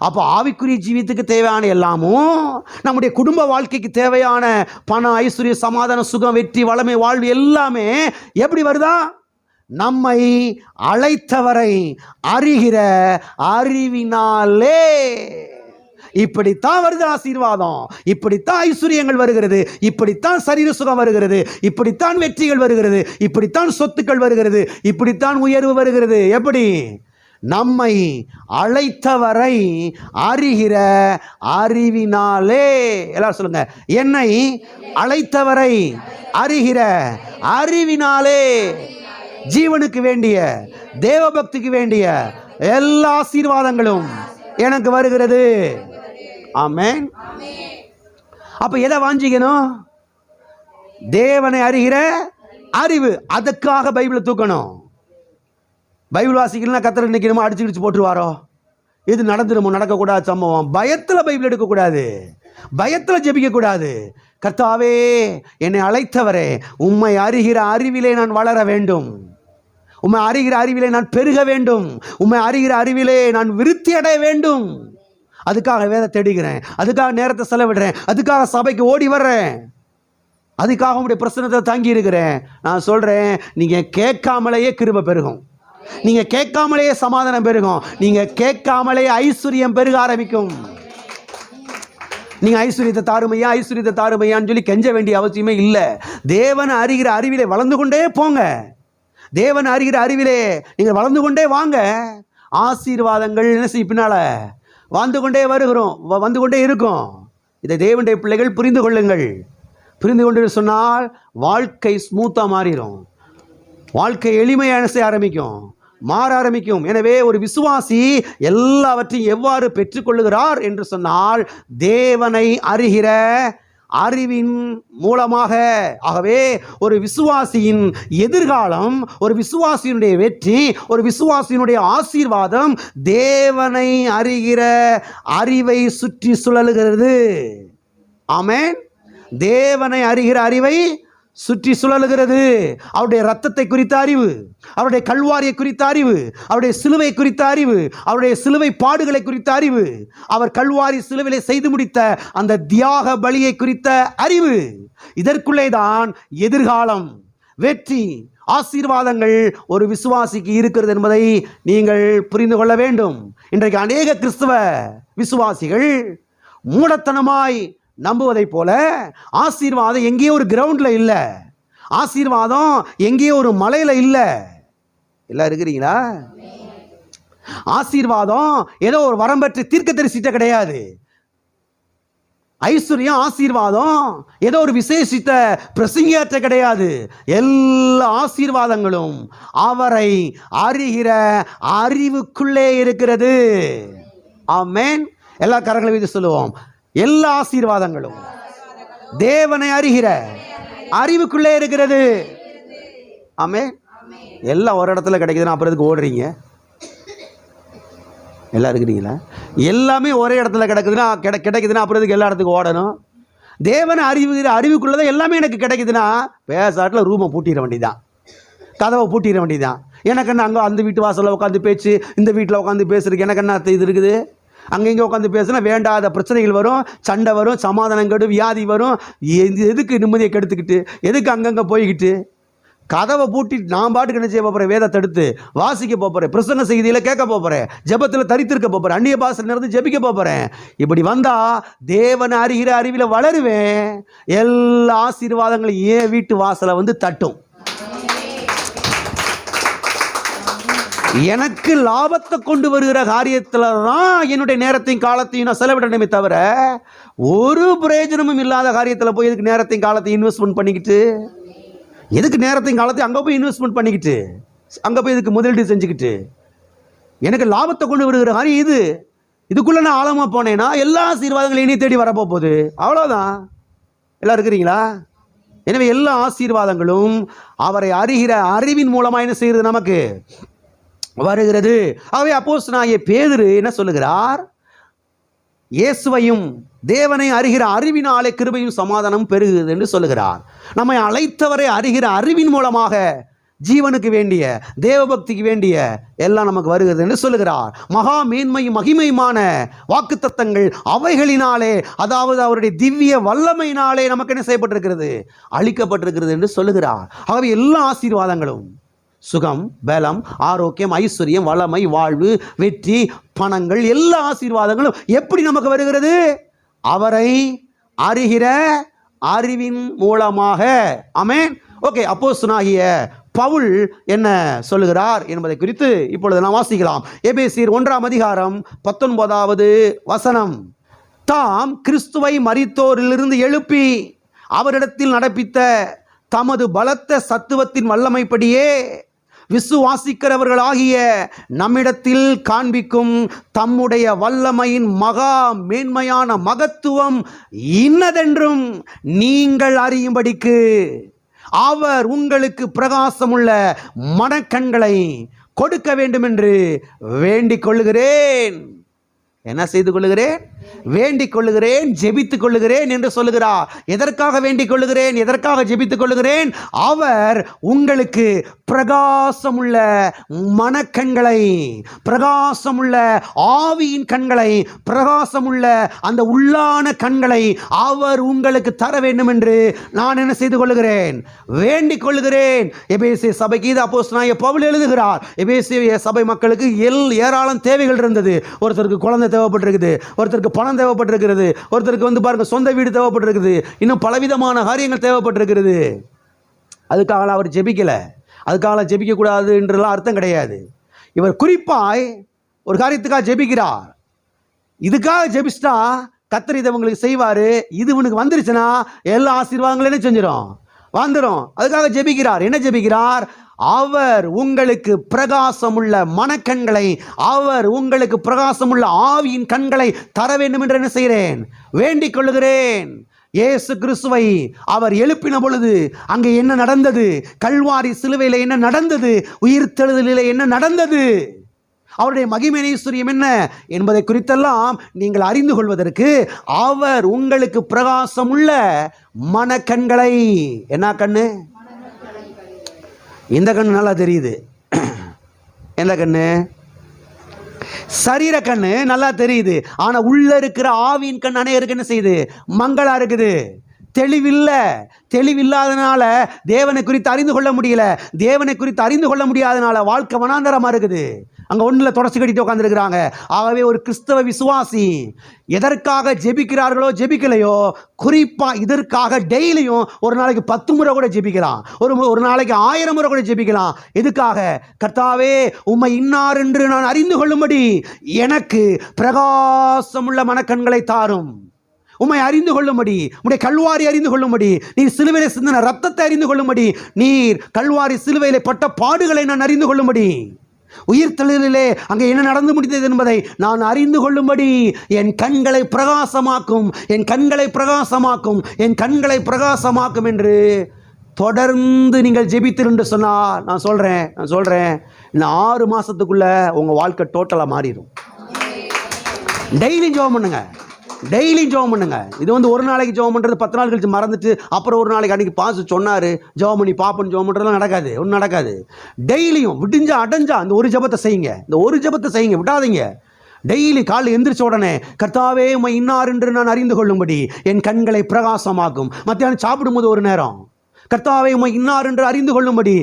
அப்போ ஆவிக்குரிய ஜீவியத்துக்கு தேவையான எல்லாமும், நம்முடைய குடும்ப வாழ்க்கைக்கு தேவையான பணம், ஐஸ்வர்ய, சமாதான, சுகம், வெற்றி, வளமை, வாழ்வு எல்லாமே எப்படி வருதா? நம்மை அழைத்தவரை அறிகிற அறிவினாலே. இப்படித்தான் வருது ஆசீர்வாதம், இப்படித்தான் ஐஸ்வர்யங்கள் வருகிறது, இப்படித்தான் சரீர சுகம் வருகிறது, இப்படித்தான் வெற்றிகள் வருகிறது, இப்படித்தான் சொத்துக்கள் வருகிறது, இப்படித்தான் உயர்வு வருகிறது. எப்படி? நம்மை அழைத்தவரை அறிகிற அறிவினாலே. எல்லாரும் சொல்லுங்க, என்னை அழைத்தவரை அறிகிற அறிவினாலே. ஜீவனுக்கு வேண்டிய, தேவபக்திக்கு வேண்டிய எல்லா ஆசீர்வாதங்களும் எனக்கு வருகிறது. ஆமென். அப்ப எதை வாஞ்சிக்கணும்? தேவனை அறிகிற அறிவு. அதுக்காக பைபிளை தூக்கணும். பைபிள் வாசிக்கலாம், கத்தரை நிற்கணுமோ அடிச்சு போட்டுருவாரோ, இது நடந்துருமோ, நடக்கக்கூடாது சம்பவம். பயத்தில் பைபிள் எடுக்கக்கூடாது, பயத்தில் ஜெபிக்கக்கூடாது. கர்த்தாவே, என்னை அழைத்தவரே, உம்மை அறிகிற அறிவிலே நான் வளர வேண்டும், உம்மை அறிகிற அறிவிலே நான் பெருக வேண்டும், உம்மை அறிகிற அறிவிலே நான் விருத்தி அடைய வேண்டும். அதுக்காக வேத தேடுகிறேன், அதுக்காக நேரத்தை செலவிடுறேன், அதுக்காக சபைக்கு ஓடி வர்றேன், அதுக்காக உங்களுடைய பிரச்சனத்தை தாங்கி இருக்கிறேன். நான் சொல்கிறேன், நீங்கள் கேட்காமலேயே கிருபை பெருகும், நீங்கள் கேட்காமலேயே சமாதானம் பெருகும், நீங்கள் கேட்காமலேயே ஐஸ்வர்யம் பெருக ஆரம்பிக்கும். நீங்கள் ஐஸ்வர்யத்தை தாருமையா, ஐஸ்வர்யத்தை தாருமையான்னு சொல்லி கெஞ்ச வேண்டிய அவசியமே இல்லை. தேவனை அறிகிற அறிவிலே வளர்ந்து கொண்டே போங்க. தேவன் அறிகிற அறிவிலே நீங்கள் வளர்ந்து கொண்டே வாங்க. ஆசீர்வாதங்கள் என்ன செய்ய பின்னால வந்து கொண்டே வருகிறோம், வந்து கொண்டே இருக்கும். இதை தேவனுடைய பிள்ளைகள் புரிந்து கொள்ளுங்கள். புரிந்து கொண்டு சொன்னால் வாழ்க்கை ஸ்மூத்தாக மாறிடும், வாழ்க்கை எளிமையான செய்ய ஆரம்பிக்கும், மாற ஆரம்பிக்கும். எனவே ஒரு விசுவாசி எல்லாவற்றையும் எவ்வாறு பெற்றுக்கொள்ளுகிறார் என்று சொன்னால் தேவனை அறிகிற அறிவின் மூலமாக. ஆகவே ஒரு விசுவாசியின் எதிர்காலம், ஒரு விசுவாசியினுடைய வெற்றி, ஒரு விசுவாசியினுடைய ஆசீர்வாதம் தேவனை அறிகிற அறிவை சுற்றி சுழலுகிறது. ஆமென். தேவனை அறிகிற அறிவை சுற்றி சுழலுகிறது. அவருடைய இரத்தத்தை குறித்த அறிவு, அவருடைய கல்வாரியை குறித்த அறிவு, அவருடைய சிலுவை குறித்த அறிவு, அவருடைய சிலுவை பாடுகளை குறித்த அறிவு, அவர் கல்வாரி சிலுவிலை செய்து முடித்த அந்த தியாக பலியை குறித்த அறிவு. இதற்குள்ளே தான் எதிர்காலம், வெற்றி, ஆசீர்வாதங்கள் ஒரு விசுவாசிக்கு இருக்கிறது என்பதை நீங்கள் புரிந்து கொள்ள வேண்டும். இன்றைக்கு அநேக கிறிஸ்தவ விசுவாசிகள் மூடத்தனமாய் நம்புவதை போல ஆசீர்வாதம் எங்கேயோ ஒரு கிரவுண்டில் இல்லை, ஆசீர்வாதம் எங்கேயோ ஒரு மலையில் இல்லை. எல்லாம் இருக்கிறீங்களா? ஆசீர்வாதம் ஏதோ ஒரு வரம்பற்ற தீர்க்கதரிசிட்ட கிடையாது. ஐஸ்வர்யம், ஆசீர்வாதம் ஏதோ ஒரு விசேஷித்த பிரசங்கியாற்ற கிடையாது. எல்லா ஆசீர்வாதங்களும் அவரை அறிகிற அறிவுக்குள்ளே இருக்கிறது. ஆமென். எல்லா கரங்களை வைத்து சொல்லுவோம், எல்லா ஆசீர்வாதங்களும் தேவனை அறிகிற அறிவுக்குள்ளே இருக்கிறது. ஆமென். எல்லாம் ஒரு இடத்துல கிடைக்குதுன்னா அப்புறம் எதுக்கு ஓடுறீங்க? எல்லாம் இருக்கிறீங்களா? எல்லாமே ஒரே இடத்துல கிடைக்குதுன்னா அப்புறம் எதுக்கு எல்லா இடத்துக்கு ஓடணும்? தேவனை அறிவுக்குள்ளதான் எல்லாமே எனக்கு கிடைக்குதுன்னா பேசாட்டில் ரூமை பூட்டிட வேண்டியதான், கதவை பூட்டிட வேண்டியதான். எனக்கு என்ன அங்கே அந்த வீட்டு வாசலில் உட்காந்து பேச்சு, இந்த வீட்டில் உட்காந்து பேசுறதுக்கு எனக்கு என்ன இது இருக்குது? அங்கங்கே உட்காந்து பேசினா வேண்டாத பிரச்சனைகள் வரும், சண்டை வரும், சமாதானம் கெடும், வியாதி வரும். எதுக்கு நிம்மதியை கெடுத்துக்கிட்டு, எதுக்கு அங்கங்கே போய்கிட்டு? கதவை பூட்டி நான் பாட்டுக்கு என்ன செய்ய போகிறேன்? வேதத்தை எடுத்து வாசிக்க போகிறேன், பிரசங்க செய்தியில் கேட்க போகிறேன், ஜெபத்தில் தரித்திருக்க போகிறேன், அந்நிய பாஷை நிறந்து ஜெபிக்க போகிறேன். இப்படி வந்தால் தேவனை அறிகிற அறிவில் வளருவேன். எல்லா ஆசீர்வாதங்களும் ஏன் வீட்டு வாசலை வந்து தட்டும். எனக்கு லாபத்தை கொண்டு வருகிற காரியத்தில் தான் என்னுடைய நேரத்தையும் காலத்தையும் நான் செலவிடணுமே தவிர, ஒரு பிரயோஜனமும் இல்லாத காரியத்தில் போய் எதுக்கு நேரத்தையும் காலத்தையும் இன்வெஸ்ட்மெண்ட் பண்ணிக்கிட்டு, எதுக்கு நேரத்தையும் காலத்தையும் அங்கே போய் இன்வெஸ்ட்மெண்ட் பண்ணிக்கிட்டு, அங்கே போய் இதுக்கு முதலீடு செஞ்சுக்கிட்டு? எனக்கு லாபத்தை கொண்டு வருகிற காரியம் இது. இதுக்குள்ளே நான் ஆழமாக போனேன்னா எல்லா ஆசீர்வாதங்களும் இனி தேடி வரப்போகுது. அவ்வளோதான். எல்லாம் இருக்கிறீங்களா? எனவே எல்லா ஆசீர்வாதங்களும் அவரை அறிகிற அறிவின் மூலமாக என்ன செய்கிறது? நமக்கு வருகிறது. ஆகவே அப்போஸ்தலனாகிய பேதுரு என்ன சொல்லுகிறார்? இயேசுவையும் தேவனை அறிகிற அறிவினாலே கிருபையும் சமாதானம் பெருகுது என்று சொல்லுகிறார். நம்மை அழைத்தவரை அறிகிற அறிவின் மூலமாக ஜீவனுக்கு வேண்டிய, தேவபக்திக்கு வேண்டிய எல்லாம் நமக்கு வருகிறது என்று சொல்லுகிறார். மகா மேன்மையும் மகிமையுமான வாக்குத்தத்தங்கள் அவைகளினாலே, அதாவது அவருடைய திவ்ய வல்லமையினாலே நமக்கு என்ன செய்யப்பட்டிருக்கிறது? அளிக்கப்பட்டிருக்கிறது என்று சொல்லுகிறார். ஆகவே எல்லா ஆசீர்வாதங்களும், சுகம், பலம், ஆரோக்கியம், ஐஸ்வர்யம், வளமை, வாழ்வு, வெற்றி, பணங்கள், எல்லா ஆசீர்வாதங்களும் எப்படி நமக்கு வருகிறது? அவரை அறிகிற அறிவின் மூலமாக. ஆமென். ஓகே, அப்போஸ்தலனாகிய பவுல் என்ன சொல்லுகிறார் என்பதை குறித்து இப்பொழுது நாம் வாசிக்கலாம். எபேசியர் 1ஆம் அதிகாரம் 19வது வசனம். தாம் கிறிஸ்துவை மரித்தோரிலிருந்து எழுப்பி அவரிடத்தில் நடப்பித்த தமது பலத்த சத்துவத்தின் வல்லமைப்படியே விசுவாசிக்கிறவர்களாகிய நம்மிடத்தில் காண்பிக்கும் தம்முடைய வல்லமையின் மகா மேன்மையான மகத்துவம் இன்னதென்றும் நீங்கள் அறியும்படிக்கு அவர் உங்களுக்கு பிரகாசமுள்ள மனக்கண்களை கொடுக்க வேண்டும் என்று வேண்டிக் கொள்ளுகிறேன். என்ன செய்து கொள்ளுகிறேன்? வேண்டிக் கொள்ளுகிறேன், ஜெபித்துக் கொள்ளுகிறேன் என்று சொல்லுகிறார். எதற்காக வேண்டிக் கொள்ளுகிறேன்? எதற்காக ஜெபித்துக் கொள்ளுகிறேன்? அவர் உங்களுக்கு பிரகாசமுள்ள மனக்கண்களை, பிரகாசமுள்ள ஆவியின் கண்களை, பிரகாசமுள்ள அந்த உள்ளான கண்களை அவர் உங்களுக்கு தர வேண்டும் என்று நான் என்ன செய்து கொள்ளுகிறேன்? வேண்டிக் கொள்ளுகிறேன். எபேசிய சபைக்கு இது அப்போஸ்தலனாகிய பவுல் எழுதுகிறார். எபேசிய சபை மக்களுக்கு ஏராளம் தேவைகள் இருந்தது. ஒருத்தருக்கு குழந்தை தேவைப்பட்டிருக்குது, ஒருத்தருக்கு பணம் தேவைப்பட்டிருக்கிறது, ஒருத்தருக்கு வந்து பாருங்க சொந்த வீடு தேவைப்பட்டிருக்குது, இன்னும் பலவிதமான காரியங்கள் தேவைப்பட்டிருக்கிறது. அதுக்காக அவர் ஜெபிக்கல, அதுக்காக ஜெபிக்க கூடாது என்றெல்லாம் அர்த்தம் கிடையாது. இவர் குறிப்பாய் ஒரு காரியத்துக்காக ஜெபிக்கிறார். இதுக்காக ஜெபிச்சிட்டா கர்த்தர் இதை உங்களுக்கு செய்வார். இது இவனுக்கு வந்துருச்சுன்னா எல்லா ஆசீர்வாதங்களும் என்ன செஞ்சிடும்? வந்துடும். அதுக்காக ஜெபிக்கிறார். என்ன ஜெபிக்கிறார்? அவர் உங்களுக்கு பிரகாசமுள்ள மனக்கண்களை, அவர் உங்களுக்கு பிரகாசமுள்ள ஆவியின் கண்களை தர வேண்டும் என்று என்ன செய்கிறேன்? வேண்டிக் கொள்ளுகிறேன். இயேசு கிறிஸ்துவை அவர் எழுப்பின பொழுது அங்கே என்ன நடந்தது? கல்வாரி சிலுவையில் என்ன நடந்தது? உயிர்த்தெழுதலில் என்ன நடந்தது? அவருடைய மகிமை ஐஸ்வரியம் என்ன என்பதை குறித்தெல்லாம் நீங்கள் அறிந்து கொள்வதற்கு அவர் உங்களுக்கு பிரகாசமுள்ள மனக்கண்களை, என்ன கண்ணு? இந்த கண்ணு நல்லா தெரியுது. எந்த கண்ணு? சரீர கண்ணு நல்லா தெரியுது. ஆனா உள்ள இருக்கிற ஆவியின் கண் அநேகருக்கு என்ன செய்யுது? மங்களா இருக்குது. தெளிவில்லாதனால தேவனை குறித்து அறிந்து கொள்ள முடியல. தேவனை குறித்து அறிந்து கொள்ள முடியாதனால வாழ்க்கை வனாந்தரமா இருக்குது. அங்கே ஒன்றில் தொடர்ச்சி கட்டிட்டு உட்காந்துருக்கிறாங்க. ஆகவே ஒரு கிறிஸ்தவ விசுவாசி எதற்காக ஜெபிக்கிறார்களோ ஜெபிக்கலையோ, குறிப்பாக இதற்காக டெய்லியும் ஒரு நாளைக்கு 10 முறை கூட ஜெபிக்கலாம், ஒரு நாளைக்கு 1000 முறை கூட ஜெபிக்கலாம். எதுக்காக? கர்த்தாவே உம்மை இன்னார் என்று நான் அறிந்து கொள்ளும்படி எனக்கு பிரகாசமுள்ள மனக்கண்களை தாரும். உம்மை அறிந்து கொள்ளும்படி, உம்முடைய கல்வாரி அறிந்து கொள்ளும்படி, நீர் சிலுவையிலே சிந்தின ரத்தத்தை அறிந்து கொள்ளும்படி, நீர் கல்வாரி சிலுவையிலே பட்ட பாடுகளை நான் அறிந்து கொள்ளும்படி, உயிர்த்தெழுதலிலே அங்கே என்ன நடந்து முடிந்தது என்பதை நான் அறிந்து கொள்ளும்படி என் கண்களை பிரகாசமாக்கும், என் கண்களை பிரகாசமாக்கும், என் கண்களை பிரகாசமாக்கும் என்று தொடர்ந்து நீங்கள் ஜெபித்திருந்து சொன்னால் நான் சொல்கிறேன் இன்னும் 6 மாதத்துக்குள்ள உங்கள் வாழ்க்கை டோட்டலாக மாறிடும். டெய்லி ஜெபம் பண்ணுங்க, டெய்லி ஜெபம் பண்ணுங்க. இது வந்து ஒரு நாளைக்கு ஜெபம் பண்ணுறது 10 நாள் கழிச்சு மறந்துட்டு அப்புறம் ஒரு நாளைக்கு அன்றைக்கி பாசு சொன்னார் ஜெபம் பண்ணி பாப்பன்னு ஜெபம் பண்ணுறதுலாம் நடக்காது. ஒன்றும் நடக்காது. டெய்லியும் விடிஞ்சா அடைஞ்சா அந்த ஒரு ஜெபத்தை செய்யுங்க, இந்த ஒரு ஜெபத்தை செய்யுங்க, விடாதீங்க. டெய்லி காலையில் எந்திரிச்ச உடனே கர்த்தாவே உம்மை இன்னார் என்று நான் அறிந்து கொள்ளும்படி என் கண்களை பிரகாசமாக்கும். மத்தியானம் சாப்பிடும்போது ஒரு நேரம் கர்த்தாவே உம்மை இன்னார் என்று அறிந்து கொள்ளும்படி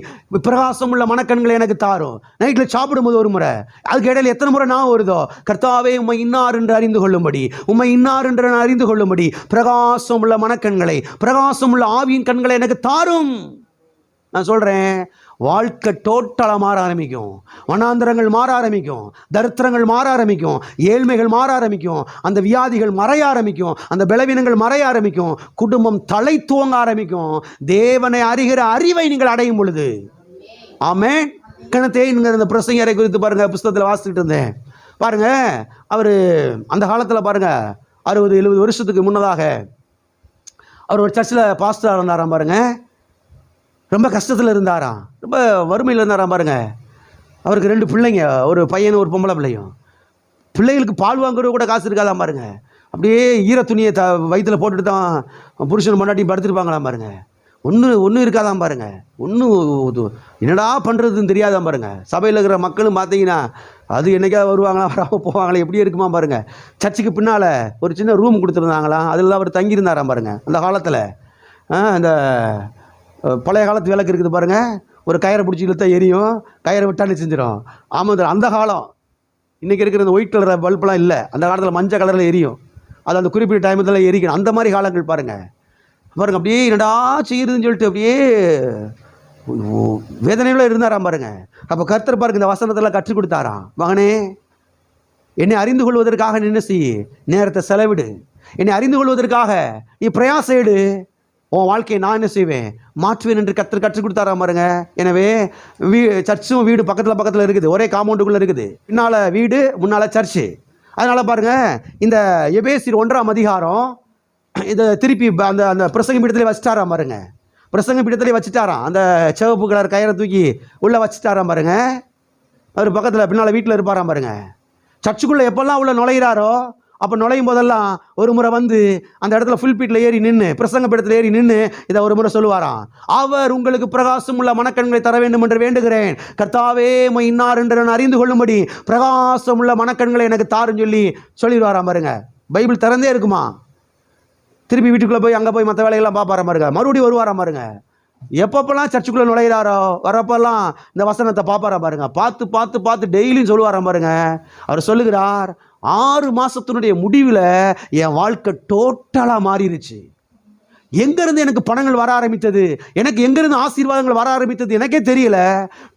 பிரகாசம் உள்ள மனக்கண்களை எனக்கு தாரும். நைட்டில் சாப்பிடும்போது ஒரு முறை, அதுக்கு இடையில எத்தனை முறை நான் வருதோ கர்த்தாவே உம்மை இன்னார் என்று அறிந்து கொள்ளும்படி, உம்மை இன்னார் என்று நான் அறிந்து கொள்ளும்படி பிரகாசம் உள்ள மனக்கண்களை, பிரகாசம் உள்ள ஆவியின் கண்களை எனக்கு தாரும். நான் சொல்கிறேன், வாழ்க்கை டோட்டலாக மாற ஆரம்பிக்கும். வனாந்திரங்கள் மாற ஆரம்பிக்கும், தரித்திரங்கள் மாற ஆரம்பிக்கும், ஏழ்மைகள் மாற ஆரம்பிக்கும், அந்த வியாதிகள் மறைய ஆரம்பிக்கும், அந்த பலவீனங்கள் மறைய ஆரம்பிக்கும், குடும்பம் தலை துவங்க ஆரம்பிக்கும். தேவனை அறிகிற அறிவை நீங்கள் அடையும் பொழுது. ஆமென். கணத்தேன்கிற அந்த பிரசங்கரை குறித்து பாருங்க, புஸ்தகத்தில் வாசிச்சுட்டு இருந்தேன். பாருங்க, அவர் அந்த காலத்தில் பாருங்க 60-70 வருஷத்துக்கு முன்னதாக அவர் ஒரு சர்ச்சில் பாஸ்டராக இருந்தாராம். பாருங்க, ரொம்ப கஷ்டத்தில் இருந்தாராம், ரொம்ப வறுமையில் இருந்தாராம். பாருங்க, அவருக்கு 2 பிள்ளைங்க, ஒரு பையனும் ஒரு பொம்பளை பிள்ளையும். பிள்ளைகளுக்கு பால் வாங்குறது கூட காசு இருக்காதான் பாருங்க. அப்படியே ஈர துணியை வயிற்றில் போட்டுட்டு தான் புருஷன் பொண்டாட்டியும் படுத்துருப்பாங்களாம் பாருங்க. ஒன்றும் இருக்காதான் பாருங்க. என்னடா பண்ணுறதுன்னு தெரியாதான் பாருங்க. சபையில் இருக்கிற மக்களும் பார்த்தீங்கன்னா அது என்னைக்காவது வருவாங்களா, வராமல் போவாங்களா, எப்படி இருக்குமா பாருங்க. சர்ச்சுக்கு பின்னால் ஒரு சின்ன ரூம் கொடுத்துருந்தாங்களாம், அதில் அவர் தங்கியிருந்தாராம் பாருங்க. அந்த காலத்தில் அந்த பழைய காலத்து விளக்கு இருக்குது பாருங்கள், ஒரு கயிறை பிடிச்சி இழுத்தா எரியும், கயிறை விட்டான்னு செஞ்சிடும். ஆமாம், அந்த காலம். இன்றைக்கி இருக்கிற இந்த ஒயிட் கலர் பல்பெலாம் இல்லை, அந்த காலத்தில் மஞ்சள் கலரில் எரியும். அது அந்த குறிப்பிட்ட டைமத்தில் எரிக்கணும். அந்த மாதிரி காலங்கள் பாருங்கள். அப்படியே என்னடா செய்யுதுன்னு சொல்லிட்டு அப்படியே வேதனையோடு இருந்தாராம் பாருங்க. அப்போ கர்த்தர் பாருங்க இந்த வசனத்தெல்லாம் கற்றுக் கொடுத்தாராம். மகனே, என்னை அறிந்து கொள்வதற்காக என்ன செய், நேரத்தை செலவிடு. என்னை அறிந்து கொள்வதற்காக நீ பிரயாசம் எடு, உன் வாழ்க்கையை நான் என்ன செய்வேன், மாற்றுவேன் என்று கற்றுக் கொடுத்தாராம் பாருங்க. எனவே சர்ச்சும் வீடு பக்கத்தில் இருக்குது, ஒரே காம்பவுண்டுக்குள்ளே இருக்குது. பின்னால் வீடு, முன்னால் சர்ச்சு. அதனால் பாருங்கள், இந்த எபேசியர் 1ஆம் அதிகாரம் இதை திருப்பி அந்த பிரசங்க பீடத்திலே வச்சுட்டாராம் பாருங்க. பிரசங்க பீடத்திலே வச்சுட்டாராம். அந்த சிவப்பு கலர் கயிறை தூக்கி உள்ளே வச்சுட்டாராம் பாருங்க. அவர் பக்கத்தில் பின்னால் வீட்டில் இருப்பாராம் பாருங்க. சர்ச்சுக்குள்ளே எப்போல்லாம் உள்ள நுழைகிறாரோ அப்போ நுழையும் போதெல்லாம் ஒரு முறை வந்து அந்த இடத்துல ஃபுல்பீட்டில் ஏறி நின்று, பிரசங்க பீடத்தில் ஏறி நின்று இதை ஒரு முறை சொல்லுவாராம். அவர் உங்களுக்கு பிரகாசம் உள்ள மனக்கண்களை தர வேண்டும் என்று வேண்டுகிறேன். கர்த்தாவே உம்மை இன்னார் என்று நான் அறிந்து கொள்ளும்படி பிரகாசம் உள்ள மனக்கண்களை எனக்கு தாருன்னு சொல்லிடுவாராம் பாருங்க. பைபிள் திறந்தே இருக்குமா. திருப்பி வீட்டுக்குள்ளே போய் அங்கே போய் மற்ற வேலையெல்லாம் பார்ப்பாராம் பாருங்க. மறுபடியும் வருவாராம் பாருங்க. எப்பப்பெல்லாம் சர்ச்சுக்குள்ளே நுழைகிறாரோ வரப்பெல்லாம் இந்த வசனத்தை பார்ப்பாராம் பாருங்க. பார்த்து பார்த்து பார்த்து டெய்லியும் சொல்லுவாராம் பாருங்க. அவர் சொல்லுகிறார், 6 மாதத்தினுடைய முடிவில் என் வாழ்க்கை டோட்டலாக மாறிடுச்சு. எங்கேருந்து எனக்கு பணங்கள் வர ஆரம்பித்தது, எனக்கு எங்கேருந்து ஆசீர்வாதங்கள் வர ஆரம்பித்தது எனக்கே தெரியல.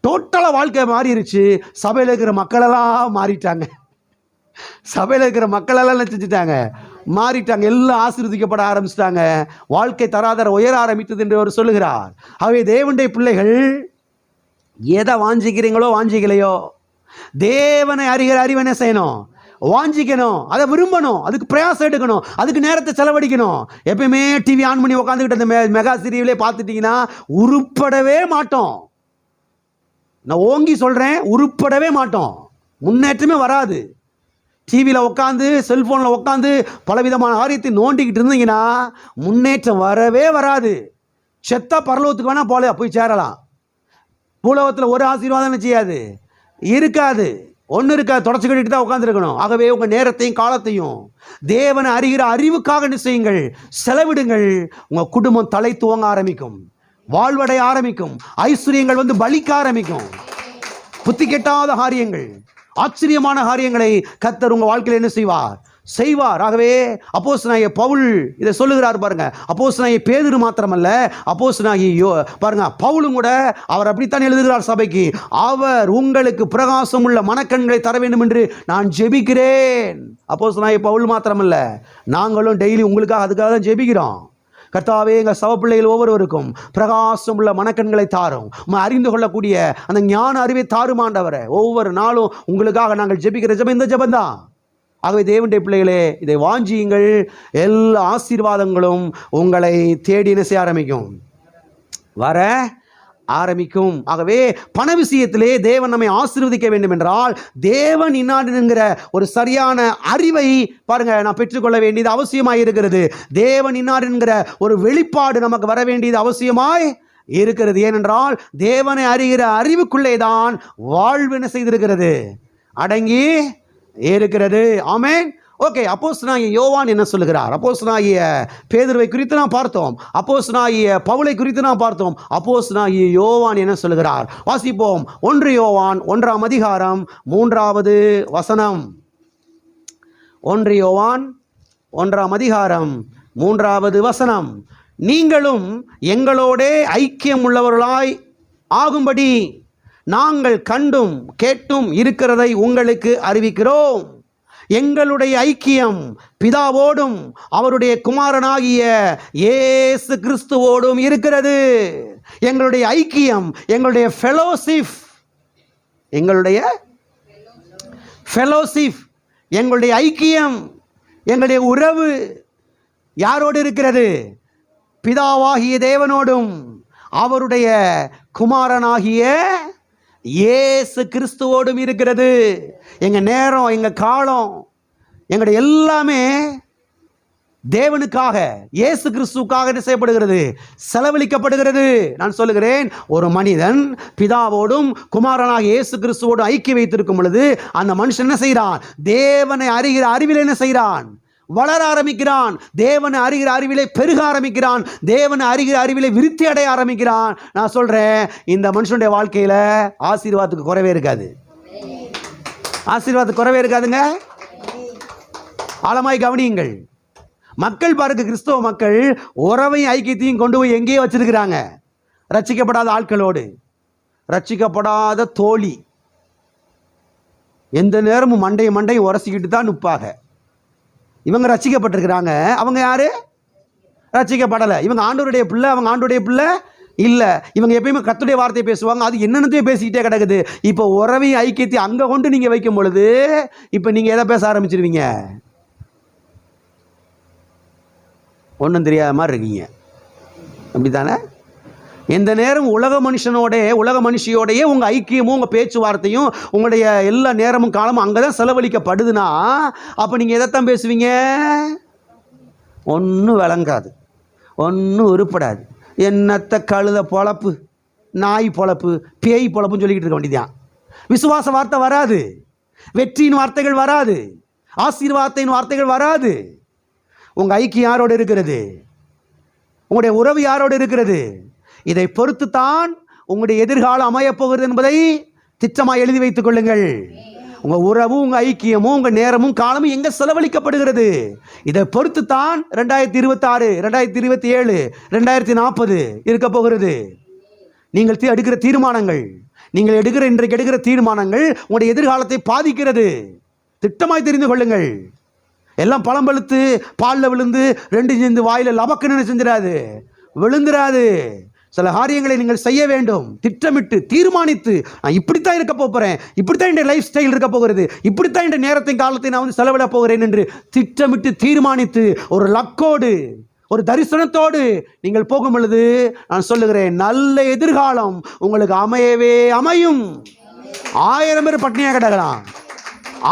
டோட்டலாக வாழ்க்கை மாறிடுச்சு. சபையில் இருக்கிற மக்களெல்லாம் மாறிட்டாங்க. சபையில் இருக்கிற மக்களெல்லாம் என்ன செஞ்சுட்டாங்க, மாறிட்டாங்க. எல்லாம் ஆசீர்வதிக்கப்பட ஆரம்பிச்சிட்டாங்க. வாழ்க்கை தராதர உயர ஆரம்பித்தது என்று அவர் சொல்லுகிறார். ஆகவே தேவனுடைய பிள்ளைகள் எதை வாஞ்சிக்கிறீங்களோ வாஞ்சிக்கலையோ, தேவனை அறிகிற அறிவனை செய்யணும், வாஞ்சிக்கணும், அதை விரும்பணும், அதுக்கு பிரயாசம் எடுக்கணும், அதுக்கு நேரத்தை செலவழிக்கணும். எப்பயுமே டிவி ஆன் பண்ணி உட்காந்துக்கிட்டு அந்த மெகா சீரியலே பார்த்துட்டிங்கன்னா உருப்படவே மாட்டோம். நான் ஓங்கி சொல்கிறேன், உருப்படவே மாட்டோம், முன்னேற்றமே வராது. டிவியில் உட்காந்து செல்ஃபோனில் உட்காந்து பலவிதமான காரியத்தை நோண்டிக்கிட்டு இருந்தீங்கன்னா முன்னேற்றம் வரவே வராது. செத்தா பரலோகத்துக்கு வேணால் போய் சேரலாம். பூலோகத்தில் ஒரு ஆசீர்வாதம் செய்யாது, இருக்காது, ஒன்று இருக்காது, தொடச்சி கட்டிட்டு தான் உட்காந்துருக்கணும். ஆகவே உங்கள் நேரத்தையும் காலத்தையும் தேவனை அறிகிற அறிவுக்காக என்ன செய்யுங்கள், செலவிடுங்கள். உங்கள் குடும்பம் தலை துவங்க ஆரம்பிக்கும், வாழ்வடைய ஆரம்பிக்கும், ஐஸ்வர்யங்கள் வந்து பலிக்க ஆரம்பிக்கும். புத்தி கெட்டாத காரியங்கள், ஆச்சரியமான காரியங்களை கர்த்தர் உங்கள் வாழ்க்கையில் என்ன செய்வார். ஆகவே அப்போஸ்தலனாகிய பவுல் இதை சொல்லுகிறார் பாருங்க. அப்போஸ்தலனாகிய பேதுரு மாத்திரமல்ல, அப்போஸ்தலனாகிய பாருங்க பவுலும் கூட அவர் அப்படித்தான் எழுதுகிறார் சபைக்கு. அவர் உங்களுக்கு பிரகாசம் உள்ள மனக்கண்களை தர வேண்டும் என்று நான் ஜெபிக்கிறேன். அப்போஸ்தலனாகிய பவுல் மாத்திரமல்ல, நாங்களும் டெய்லி உங்களுக்காக அதுக்காக தான் ஜெபிக்கிறோம். கர்த்தாவே, எங்கள் சவப்பிள்ளைகள் ஒவ்வொருவருக்கும் பிரகாசம் உள்ள மனக்கண்களை தாரும், அறிந்து கொள்ளக்கூடிய அந்த ஞான அறிவை தாருமாண்டவரை. ஒவ்வொரு நாளும் உங்களுக்காக நாங்கள் ஜெபிக்கிற ஜெபம் இந்த ஜெபந்தான். ஆகவே தேவனுடைய பிள்ளைகளே, இதை வாஞ்சியுங்கள். எல்லா ஆசீர்வாதங்களும் உங்களை தேடி என்ன செய்ய ஆரம்பிக்கும், வர ஆரம்பிக்கும். ஆகவே பண விஷயத்திலே தேவன் நம்மை ஆசீர்வதிக்க வேண்டும் என்றால் தேவன் இன்னார் என்கிற ஒரு சரியான அறிவை பாருங்க நான் பெற்றுக்கொள்ள வேண்டியது அவசியமாய் இருக்கிறது. தேவன் இன்னார் என்கிற ஒரு வெளிப்பாடு நமக்கு வர வேண்டியது அவசியமாய் இருக்கிறது. ஏனென்றால் தேவனை அறிகிற அறிவுக்குள்ளே தான் வாழ்வு என்ன செய்திருக்கிறது, அடங்கி இருக்கிறது. ஆமென். ஓகே, அப்போஸ்தலனாகிய யோவான் என்ன சொல்லுகிறார்? அப்போஸ்தலனாகிய பேதுருவை குறித்து நாம் பார்த்தோம். அப்போஸ்தலனாகிய பவுலை குறித்து நாம் பார்த்தோம். அப்போஸ்தலனாகிய யோவான் என்ன சொல்லுகிறார்? வாசிப்போம். 1 யோவான் 1ஆம் அதிகாரம் 3வது வசனம். 1 யோவான் 1ஆம் அதிகாரம் 3வது வசனம். நீங்களும் எங்களோடே ஐக்கியம் உள்ளவர்களாய் ஆகும்படி நாங்கள் கண்டும் கேட்டும் இருக்கிறதை உங்களுக்கு அறிவிக்கிறோம். எங்களுடைய ஐக்கியம் பிதாவோடும் அவருடைய குமாரனாகிய இயேசு கிறிஸ்துவோடும் இருக்கிறது. எங்களுடைய ஐக்கியம், எங்களுடைய ஃபெலோஷிப், எங்களுடைய ஐக்கியம், எங்களுடைய உறவு யாரோடு இருக்கிறது? பிதாவாகிய தேவனோடும் அவருடைய குமாரனாகிய இயேசு கிறிஸ்துவோடும் இருக்கிறது. எங்க நேரம், எங்க காலம், எங்களுடைய எல்லாமே தேவனுக்காக, இயேசு கிறிஸ்துவுக்காக என்ன செய்யப்படுகிறது? செலவழிக்கப்படுகிறது. நான் சொல்லுகிறேன், ஒரு மனிதன் பிதாவோடும் குமாரனாக இயேசு கிறிஸ்துவோடு ஐக்கியம் வைத்திருக்கும் பொழுது அந்த மனுஷன் என்ன செய்கிறான்? தேவனை அறிகிற அறிவில் என்ன செய்கிறான்? வளர ஆரம்பிக்கிறான். தேவனை அறிகிற அறிவிலே பெருக ஆரம்பிக்கிறான். தேவனை அறிகிற அறிவிலே விருத்தி அடைய ஆரம்பிக்கிறான். நான் சொல்றேன், இந்த மனுஷனுடைய வாழ்க்கையில ஆசீர்வாதத்துக்கு குறைவே இருக்காது. ஆசீர்வாதத்துக்கு குறைவே இருக்காதுங்க. ஆழமாய் கவனியுங்கள். மக்கள் பாருங்க, கிறிஸ்தவ மக்கள் உறவையும் ஐக்கியத்தையும் கொண்டு போய் எங்கேயே வச்சிருக்கிறாங்க. ரட்சிக்கப்படாத ஆட்களோடு, ரட்சிக்கப்படாத தோழி எந்த நேரமும் மண்டையை உரசிக்கிட்டு தான் நிற்பாங்க. இவங்க ரட்சிக்கப்பட்டிருக்கிறாங்க, அவங்க யாரு? ரட்சிக்கப்படலை. இவங்க ஆண்டவருடைய பிள்ளை, அவங்க ஆண்டவருடைய பிள்ளை இல்லை. இவங்க எப்பயுமே கர்த்தருடைய வார்த்தையை பேசுவாங்க, அது என்னென்னத்தையும் பேசிக்கிட்டே கிடக்குது. இப்போ உறவையும் ஐக்கியத்தை அங்கே கொண்டு நீங்கள் வைக்கும் பொழுது இப்போ நீங்கள் எதை பேச ஆரம்பிச்சிருவீங்க? ஒன்றும் தெரியாத மாதிரி இருக்கீங்க. அப்படி தானே? எந்த நேரம் உலக மனுஷியோடையே உங்கள் ஐக்கியமும் உங்கள் பேச்சுவார்த்தையும் உங்களுடைய எல்லா நேரமும் காலமும் அங்கே தான் செலவழிக்கப்படுதுன்னா அப்போ நீங்கள் எதைத்தான் பேசுவீங்க? ஒன்றும் விளங்காது, ஒன்றும் உருப்படாது. என்னத்த கழுத பொழப்பு, நாய் பொழப்பு, பேய் பொழப்புன்னு சொல்லிக்கிட்டு இருக்க வேண்டியதான். விசுவாச வார்த்தை வராது, வெற்றியின் வார்த்தைகள் வராது, ஆசீர்வாதத்தின் வார்த்தைகள் வராது. உங்கள் ஐக்கியம் யாரோடு இருக்கிறது? உங்களுடைய உறவு யாரோடு இருக்கிறது? இதை பொறுத்து தான் உங்களுடைய எதிர்காலம் அமையப் போகிறது என்பதை திட்டமாக எழுதி வைத்துக் கொள்ளுங்கள். உங்கள் உறவும் உங்கள் ஐக்கியமும் உங்கள் நேரமும் காலமும் எங்கே செலவழிக்கப்படுகிறது? இதை பொறுத்து தான் 2026, 2027, 2040 இருக்க போகிறது. நீங்கள் எடுக்கிற தீர்மானங்கள், இன்றைக்கு எடுக்கிற தீர்மானங்கள் உங்களுடைய எதிர்காலத்தை பாதிக்கிறது. திட்டமாய் தெரிந்து கொள்ளுங்கள். எல்லாம் பழம் பழுத்து பாலில் விழுந்து 2 சேர்ந்து வாயில் லபக்குன்னு செஞ்சிடாது, விழுந்துராது. சில காரியங்களை நீங்கள் செய்ய வேண்டும். திட்டமிட்டு தீர்மானித்து, நான் இப்படித்தான் இருக்க போகிறேன், இப்படித்தான் என் லைஃப் ஸ்டைல் இருக்க போகிறது, இப்படித்தான் என் நேரத்தின் காலத்தை நான் வந்து செலவிட போகிறேன் என்று திட்டமிட்டு தீர்மானித்து ஒரு லக்கோடு, ஒரு தரிசனத்தோடு நீங்கள் போகும் பொழுது நான் சொல்லுகிறேன், நல்ல எதிர்காலம் உங்களுக்கு அமையும். 1000 பேர் பட்டினியாக கிடக்கலாம்,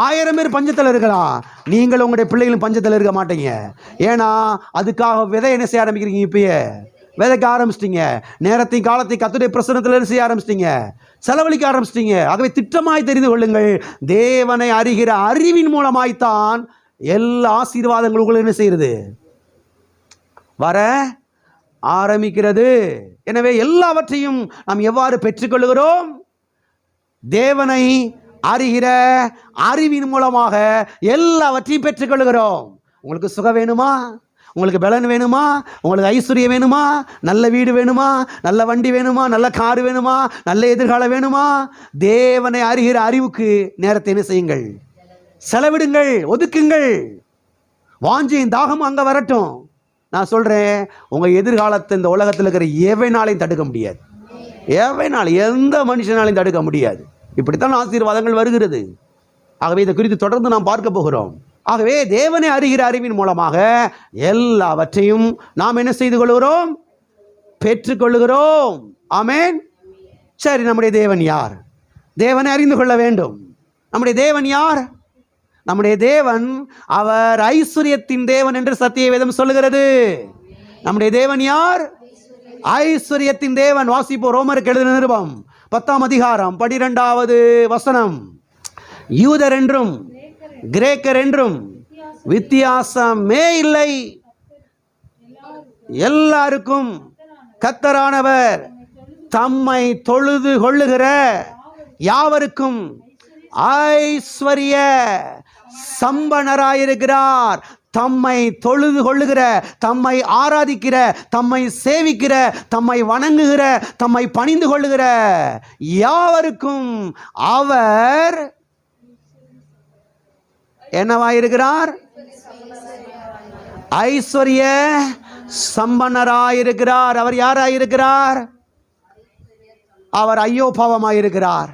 1000 பேர் பஞ்சத்தில் இருக்கலாம். நீங்கள் உங்களுடைய பிள்ளைகளும் பஞ்சத்தில் இருக்க மாட்டீங்க. ஏன்னா அதுக்காக விதை என்ன செய்ய ஆரம்பிக்கிறீங்க? இப்பயே விதைக்க ஆரம்பிச்சிட்டீங்க. நேரத்தையும் காலத்தையும் கர்த்தருடைய பிரசன்னத்தில் செய்ய ஆரம்பிச்சிட்டீங்க, செலவழிக்க ஆரம்பிச்சிட்டீங்க. ஆகவே திட்டமாய் தெரிந்து கொள்ளுங்கள், தேவனை அறிகிற அறிவின் மூலமாய்த்தான் எல்லா ஆசீர்வாதங்களும் என்ன செய்கிறது? வர ஆரம்பிக்கிறது. எனவே எல்லாவற்றையும் நாம் எவ்வாறு பெற்றுக்கொள்கிறோம்? தேவனை அறிகிற அறிவின் மூலமாக எல்லாவற்றையும் பெற்றுக்கொள்கிறோம். உங்களுக்கு சுகம் வேணுமா? உங்களுக்கு பலன் வேணுமா? உங்களுக்கு ஐஸ்வர்யம் வேணுமா? நல்ல வீடு வேணுமா? நல்ல வண்டி வேணுமா? நல்ல கார் வேணுமா? நல்ல எதிர்காலம் வேணுமா? தேவனை அறிகிற அறிவுக்கு நேரத்தை என்ன செய்யுங்கள்? செலவிடுங்கள், ஒதுக்குங்கள். வாஞ்சியும் தாகம் அங்கே வரட்டும். நான் சொல்கிறேன், உங்கள் எதிர்காலத்தை இந்த உலகத்தில் இருக்கிற எவைனாலையும் தடுக்க முடியாது. எந்த மனுஷனாலையும் தடுக்க முடியாது. இப்படித்தான் ஆசீர்வாதங்கள் வருகிறது. ஆகவே இதை குறித்து தொடர்ந்து நாம் பார்க்க போகிறோம். ஆகவே தேவனை அறிகிற அறிவின் மூலமாக எல்லாவற்றையும் நாம் என்ன செய்து கொள்கிறோம்? பெற்றுக்கொள்கிறோம். ஆமென். சரி, நம்முடைய தேவன் யார்? தேவனை அறிந்து கொள்ள வேண்டும். நம்முடைய தேவன் யார்? நம்முடைய தேவன் அவர் ஐஸ்வர்யத்தின் தேவன் என்று சத்திய வேதம் சொல்லுகிறது. நம்முடைய தேவன் யார்? ஐஸ்வர்யத்தின் தேவன். வாசிப்போம், ரோமருக்கு எழுதின நிருபம் 10ஆம் அதிகாரம் 12வது வசனம். யூதர் என்றும் கிரேக்கர் என்றும் வித்தியாசமே இல்லை. எல்லாருக்கும் கர்த்தரானவர் தம்மை தொழுது கொள்ளுகிற யாவருக்கும் ஐஸ்வர்ய சம்பனராயிருக்கிறார். தம்மை தொழுது கொள்ளுகிற, தம்மை ஆராதிக்கிற, தம்மை சேவிக்கிற, தம்மை வணங்குகிற, தம்மை பணிந்து கொள்ளுகிற யாவருக்கும் அவர் என்னவாயிருக்கிறார்? ஐஸ்வர்ய சம்பன்னராயிருக்கிறார். அவர் யாராயிருக்கிறார்? அவர் ஐயோ பாவமாயிருக்கிறார்.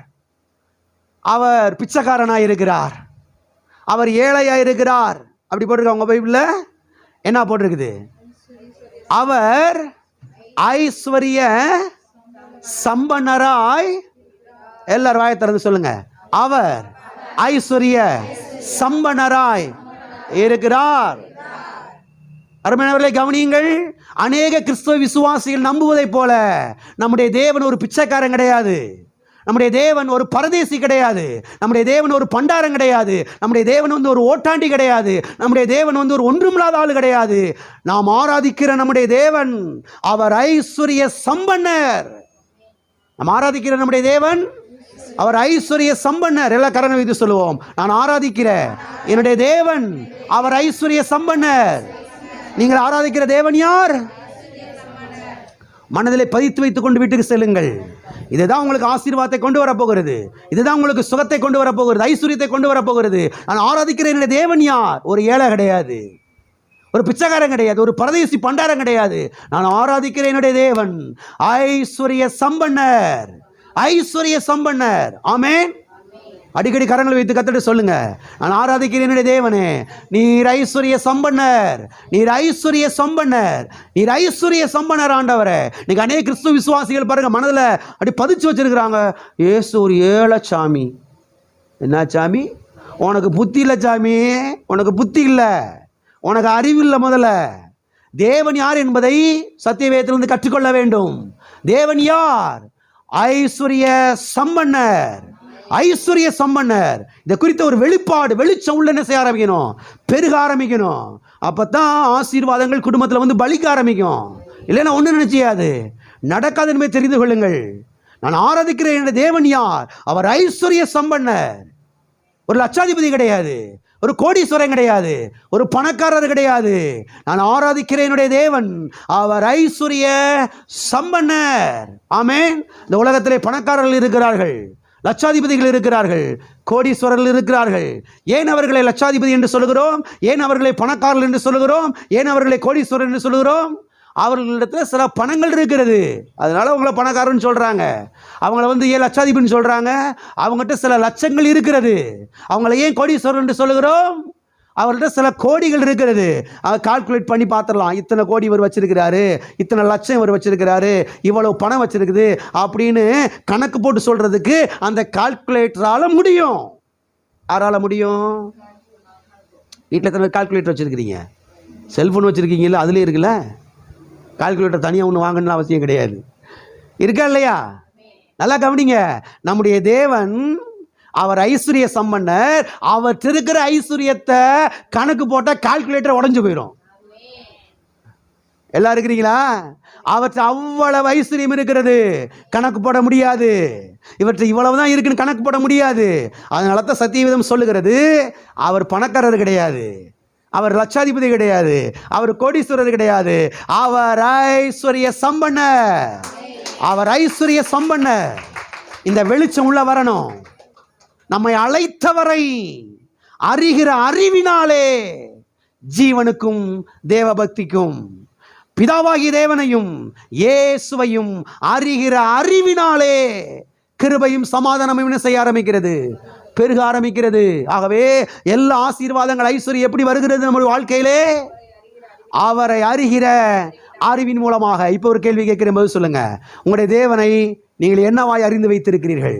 அவர் பிச்சைக்காரனாயிருக்கிறார். அவர் ஏழையாயிருக்கிறார். அப்படி போட்டிருக்க உங்க பைபிள்ல என்ன போட்டிருக்குது? அவர் ஐஸ்வர்ய சம்பன்னராய், எல்லாரும் வாயை திறந்து சொல்லுங்க, அவர் ஐஸ்வர்ய சம்பன்னராய் இருக்கிறார். அருமையானவர்களை கவனியுங்கள். அநேக கிறிஸ்தவ விசுவாசிகள் நம்புவதைப் போல நம்முடைய தேவன் ஒரு பிச்சைக்காரன் கிடையாது. நம்முடைய தேவன் ஒரு பரதேசி கிடையாது. நம்முடைய தேவன் ஒரு பண்டாரம் கிடையாது. நம்முடைய தேவன் வந்து ஒரு ஓட்டாண்டி கிடையாது. நம்முடைய தேவன் வந்து ஒரு ஒன்றுமில்லாத ஆள் கிடையாது. நாம் ஆராதிக்கிற நம்முடைய தேவன் அவர் ஐஸ்வர்ய சம்பன்னர். நாம் ஆராதிக்கிற நம்முடைய தேவன் அவர் ஐஸ்வர்ய சம்பன்னர். எல்லா கரங்களை வைத்து சொல்லுவோம், நான் ஆராதிக்கிற என்னுடைய தேவன் அவர் ஐஸ்வர்ய சம்பன்னர். நீங்கள் ஆராதிக்கிற தேவன் யார்? மனதிலே பதித்து வைத்துக் கொண்டு வீட்டுக்கு செல்லுங்கள். இதுதான் உங்களுக்கு ஆசீர்வாதத்தை கொண்டு வரப்போகிறது. இதுதான் உங்களுக்கு சுகத்தை கொண்டு வரப்போகிறது, ஐஸ்வர்யத்தை கொண்டு வரப்போகிறது. நான் ஆராதிக்கிற என்னுடைய தேவன் யார்? ஒரு ஏழை கிடையாது, ஒரு பிச்சைக்காரன் கிடையாது, ஒரு பரதேசி பண்டாரம் கிடையாது. நான் ஆராதிக்கிற என்னுடைய தேவன் ஐஸ்வர்ய சம்பன்னர். ஐஸ்வர்ய சம்பன்னர். ஆமென். அடிக்கடி கரங்களை வைத்து கத்திட்டு சொல்லுங்க, நான் ஆராதிக்கிறேன் என்னுடைய தேவனே, நீர் ஐஸ்வர்ய சம்பன்னர், நீர் ஐஸ்வர்ய சம்பன்னர், நீர் ஐஸ்வர்ய சம்பன்னர் ஆண்டவரே. இன்னைக்கு அநேக கிறிஸ்துவ விசுவாசிகள் பாருங்க மனதில் அப்படி பதிச்சு வச்சிருக்கிறாங்க, ஏசு ஒரு ஏழை சாமி. என்ன சாமி? உனக்கு புத்தி இல்லை சாமி, உனக்கு புத்தி இல்லை, உனக்கு அறிவு இல்லை. முதல்ல தேவன் யார் என்பதை சத்தியவேதத்திலிருந்து கற்றுக்கொள்ள வேண்டும். தேவன் யார்? ஐஸ்வர்ய சம்பன்னர். ஐஸ்வர்ய சம்பன்னர். இதை குறித்த ஒரு வெளிப்பாடு, வெளிச்சம் உள்ள என்ன செய்ய ஆரம்பிக்கணும்? பெருக ஆரம்பிக்கணும். அப்பதான் ஆசீர்வாதங்கள் குடும்பத்தில் வந்து பலிக்க ஆரம்பிக்கும். இல்லைன்னா ஒன்று நினைச்சியாது நடக்காது என்பதை தெரிந்து கொள்ளுங்கள். நான் ஆராதிக்கிற என்னுடைய தேவன் யார்? அவர் ஐஸ்வர்ய சம்பன்னர். ஒரு லட்சாதிபதி கிடையாது, ஒரு கோடீஸ்வரன் கிடையாது, ஒரு பணக்காரர் கிடையாது. நான் ஆராதிக்கிற என்னுடைய தேவன் அவர் ஐஸ்வர்ய சம்பன்னர். ஆமென். இந்த உலகத்திலே பணக்காரர்கள் இருக்கிறார்கள், லட்சாதிபதிகள் இருக்கிறார்கள், கோடீஸ்வரர்கள் இருக்கிறார்கள். ஏன் அவர்களை லட்சாதிபதி என்று சொல்லுகிறோம்? ஏன் அவர்களை பணக்காரர்கள் என்று சொல்லுகிறோம்? ஏன் அவர்களை கோடீஸ்வரர் என்று சொல்லுகிறோம்? அவர்களிடத்தில் சில பணங்கள் இருக்கிறது, அதனால அவங்கள பணக்காரன்னு சொல்றாங்க. அவங்கள வந்து ஏன் லட்சாதிபதினு சொல்றாங்க? அவங்ககிட்ட சில லட்சங்கள் இருக்கிறது. அவங்கள ஏன் கோடீஸ்வரர் என்று சொல்லுகிறோம்? அவர்கிட்ட சில கோடிகள் இருக்கிறது. அதை கால்குலேட் பண்ணி பார்த்துடலாம், இத்தனை கோடி இவர் வச்சிருக்கிறாரு, இத்தனை லட்சம் இவர் வச்சிருக்கிறாரு, இவ்வளவு பணம் வச்சிருக்குது அப்படின்னு கணக்கு போட்டு சொல்றதுக்கு அந்த கால்குலேட்டரால முடியும். யாரால முடியும்? வீட்டில் எத்தனை கால்குலேட்டர் வச்சிருக்கிறீங்க? செல்போன் வச்சிருக்கீங்கல்ல, அதுலேயே இருக்குல்ல. கால்குலேட்டர் தனியாக ஒன்று வாங்கணும்னு அவசியம் கிடையாது. இருக்கா இல்லையா? நல்லா கவனிங்க. நம்முடைய தேவன் அவர் ஐஸ்வர்ய சம்பன்னர். அவர் இருக்கிற ஐஸ்வர்யத்தை கணக்கு போட்டால் கால்குலேட்டர் உடஞ்சு போயிடும். எல்லாம் இருக்கிறீங்களா? அவற்றை அவ்வளவு ஐஸ்வர்யம் இருக்கிறது, கணக்கு போட முடியாது. இவற்றை இவ்வளவுதான் இருக்குன்னு கணக்கு போட முடியாது. அதனால தான் சத்தியவேதம் சொல்லுகிறது, அவர் பணக்காரர் கிடையாது, அவர் லட்சாதிபதி கிடையாது, அவர் கோடீஸ்வரர் கிடையாது, அவர் ஐஸ்வர்ய சம்பன்னர். அவர் ஐஸ்வர்ய சம்பன்னர். இந்த வெளிச்சம் உள்ள வரணும். நம்மை அழைத்தவரை அறிகிற அறிவினாலே ஜீவனுக்கும் தேவபக்திக்கும், பிதாவாகிய தேவனையும் இயேசுவையும் அறிகிற அறிவினாலே கிருபையும் சமாதானமும் என்ன செய்ய ஆரம்பிக்கிறது? பெருக ஆரம்பிக்கிறது. ஆகவே எல்லா ஆசீர்வாதங்கள் ஐஸ்வர்யம் எப்படி வருகிறது நம்முடைய வாழ்க்கையிலே? அவரை அறிகிற அறிவின் மூலமாக. இப்போ ஒரு கேள்வி கேட்கிறேன், போது சொல்லுங்க. உங்களுடைய தேவனை நீங்கள் என்னவாய் அறிந்து வைத்திருக்கிறீர்கள்?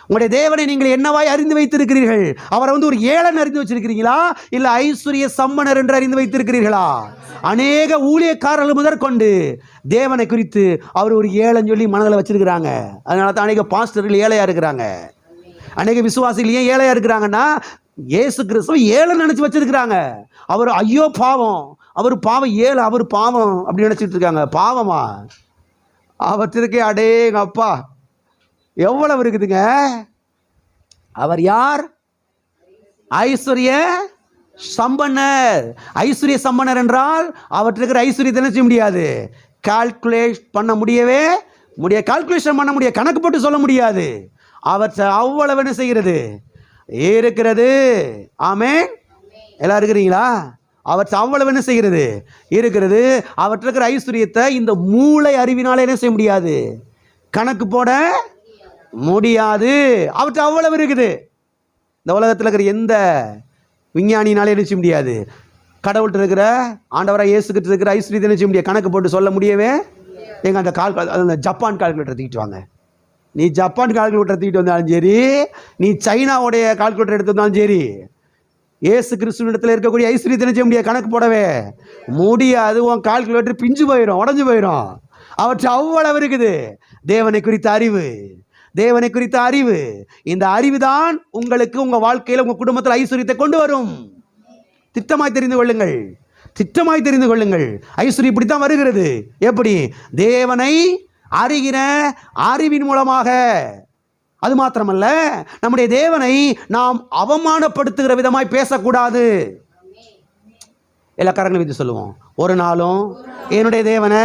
உங்களுடைய தேவனை நீங்கள் என்னவாய் அறிந்து வைத்திருக்கிறீர்கள்? அவரை வந்து ஒரு ஏழன் அறிந்து வச்சிருக்கிறீங்களா, இல்ல ஐஸ்வர்ய சம்பன்னர் என்று அறிந்து வைத்திருக்கிறீர்களா? அநேக ஊழியக்காரர்கள் முதற்கொண்டு தேவனை குறித்து அவர் ஒரு ஏழன் சொல்லி மனதில் வச்சிருக்கிறாங்க. அதனால தான் அநேக பாஸ்டர்கள் ஏழையா இருக்கிறாங்க. அநேக விசுவாசிகள் ஏன் ஏழையா இருக்கிறாங்கன்னா, இயேசு கிறிஸ்துவ ஏழை நினைச்சு வச்சிருக்கிறாங்க. அவர் ஐயோ பாவம், அவர் பாவம், ஏழை அவர் பாவம் அப்படி நினைச்சிட்டு இருக்காங்க. பாவமா? அவற்றிற்கே அடேங்க அப்பா எவ்வளவு இருக்குதுங்க. அவர் யார்? ஐஸ்வர்ய சம்பன்னர். ஐஸ்வர்ய சம்பன்னர் என்றால் அவற்றுக்கு ஐஸ்வர்யத்தை என்ன செய்ய முடியாது, கால்குலேட் பண்ண முடியவே முடியாது, கால்குலேஷன் பண்ண முடியாது, கணக்கு போட்டு சொல்ல முடியாது. அவற்றை அவ்வளவு என்ன செய்கிறது இருக்கிறது. ஆமென். எல்லாம் இருக்கிறீங்களா? அவற்றை அவ்வளவு என்ன செய்கிறது இருக்கிறது. அவற்றில் இருக்கிற ஐஸ்வர்யத்தை இந்த மூளை அறிவினால என்ன செய்ய முடியாது, கணக்கு போட முடியாது. அவற்றை அவ்வளவு இருக்குது. இந்த உலகத்தில் இருக்கிற எந்த விஞ்ஞானினாலே என்ன செய்ய முடியாது, கடவுள்கிட்ட இருக்கிற ஆண்டவராக இயேசுகிட்ட இருக்கிற ஐஸ்வர்யத்தை என்ன செய்ய முடியாது, கணக்கு போட்டு சொல்ல முடியவே. எங்கள் அந்த ஜப்பான் கால்குலேட்டர் தூக்கிட்டு வாங்க. நீ ஜப்பான் கால்குலேட்டர் தூக்கிட்டு வந்தாலும் சரி, நீ சைனாவுடைய கால்குலேட்டர் எடுத்து வந்தாலும் சரி, இயேசு கிறிஸ்துவிடத்தில் இருக்கக்கூடிய ஐஸ்வர்யத்தை என்ன செய்ய முடியாது, கணக்கு போடவே முடியாது. உன் கால்குலேட்டர் பிஞ்சு போயிடும், உடஞ்சு போயிடும். அவற்றை அவ்வளவு இருக்குது. தேவனை குறித்த அறிவு, தேவனை குறித்த அறிவு. இந்த அறிவு தான் உங்களுக்கு உங்க வாழ்க்கையில் உங்க குடும்பத்தில் ஐஸ்வர்யத்தை கொண்டு வரும். திட்டமாய் தெரிந்து கொள்ளுங்கள், திட்டமாய் தெரிந்து கொள்ளுங்கள். ஐஸ்வர்யம் இப்படித்தான் வருகிறது. எப்படி? தேவனை அறிகிற அறிவின் மூலமாக. அது மாத்திரமல்ல, நம்முடைய தேவனை நாம் அவமானப்படுத்துகிற விதமாய் பேசக்கூடாது. எல்லா காரங்களும் வித்து சொல்லுவோம், ஒரு நாளும் என்னுடைய தேவனை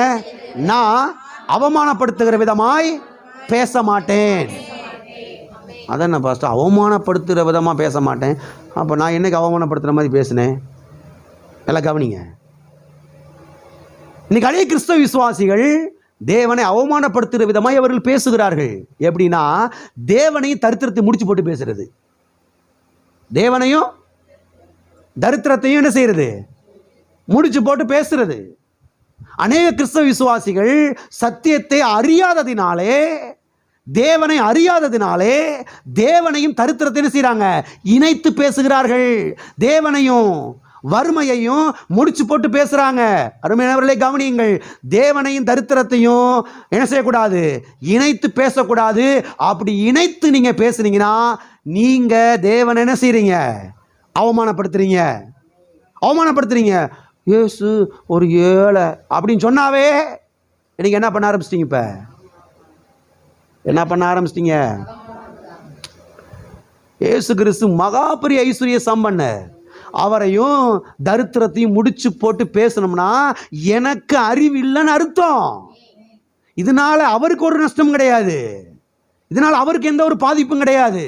நான் அவமானப்படுத்துகிற விதமாய் பேச மாட்டேன். அதான் பாஸ்டர், அவமானப்படுத்துகிற விதமாக பேச மாட்டேன். அப்போ நான் என்னைக்கு அவமானப்படுத்துகிற மாதிரி பேசினேன்? எல்லாம் கவனிங்க. இன்னைக்கு அநேக கிறிஸ்தவ விசுவாசிகள் தேவனை அவமானப்படுத்துகிற விதமாய் அவர்கள் பேசுகிறார்கள். எப்படின்னா, தேவனையும் தரித்திரத்தை முடிச்சு போட்டு பேசுறது, தேவனையும் தரித்திரத்தையும் என்ன செய்யறது, முடிச்சு போட்டு பேசுறது. அநேக கிறிஸ்தவ விசுவாசிகள் சத்தியத்தை அறியாததினாலே, தேவனை அறியாததினாலே தேவனையும் தரித்திரத்தை என்ன செய்யறாங்க, இணைத்து பேசுகிறார்கள். தேவனையும் வறுமையையும் முடிச்சு போட்டு பேசுறாங்க. அருமையானவர்களே கவனியுங்கள், தேவனையும் தரித்திரத்தையும் என்ன செய்யக்கூடாது, இணைத்து பேசக்கூடாது. அப்படி இணைத்து நீங்க பேசுனீங்கன்னா நீங்க தேவனை என்ன செய்றீங்க, அவமானப்படுத்துறீங்க, அவமானப்படுத்துறீங்க. இயேசு ஒரு ஏழை அப்படின்னு சொன்னாவே நீங்க என்ன பண்ண ஆரம்பிச்சிட்டீங்க? இப்ப என்ன பண்ண ஆரம்பிச்சிட்டீங்க? இயேசு கிறிஸ்து மகா பெரிய ஐஸ்வர்ய சம்பன்னர். அவரையும் தரித்திரத்தையும் முடிச்சு போட்டு பேசணும்னா எனக்கு அறிவு இல்லைன்னு அர்த்தம். இதனால அவருக்கு ஒரு நஷ்டம் கிடையாது, இதனால அவருக்கு எந்த ஒரு பாதிப்பும் கிடையாது.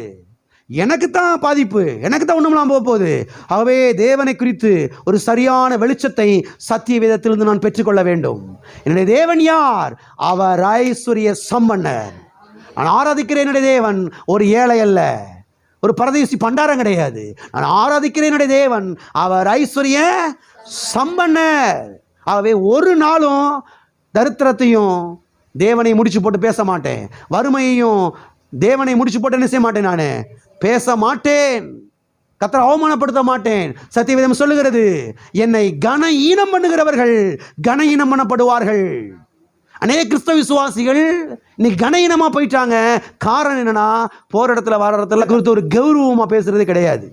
எனக்கு தான் பாதிப்பு, எனக்கு தான் ஒண்ணுமெல்லாம் போக போகுது. ஆகவே தேவனை குறித்து ஒரு சரியான வெளிச்சத்தை சத்திய வேதத்திலிருந்து நான் பெற்றுக்கொள்ள வேண்டும். என்னுடைய தேவன் யார்? அவர் ஐஸ்வர்ய சம்பன்னர். நான் ஆராதிக்கிறேன் என்னுடைய தேவன் ஒரு ஏழை அல்ல, ஒரு பரதேசி பண்டாரம் கிடையாது. நான் ஆராதிக்கிறேன் என்னுடைய தேவன் அவர் ஐஸ்வர்ய சம்பன்னர். ஆகவே ஒரு நாளும் தரித்திரத்தையும் தேவனை முடிச்சு போட்டு பேச மாட்டேன், வறுமையையும் தேவனை முடிச்சு போட்டு என்ன செய்ய மாட்டேன், நான் பேச மாட்டேன். கர்த்தரை அவமானப்படுத்த மாட்டேன். சத்தியவேதம் சொல்லுகிறது, என்னை கன ஈனம் பண்ணுகிறவர்கள் கன ஈனம் பண்ணப்படுவார்கள். அநேக கிறிஸ்தவ விசுவாசிகள் இன்னைக்கு கனஈனமா போயிட்டாங்க. காரணம் என்னன்னா, போற இடத்துல வர இடத்துல குறித்து ஒரு கௌரவமா பேசுறதே கிடையாது.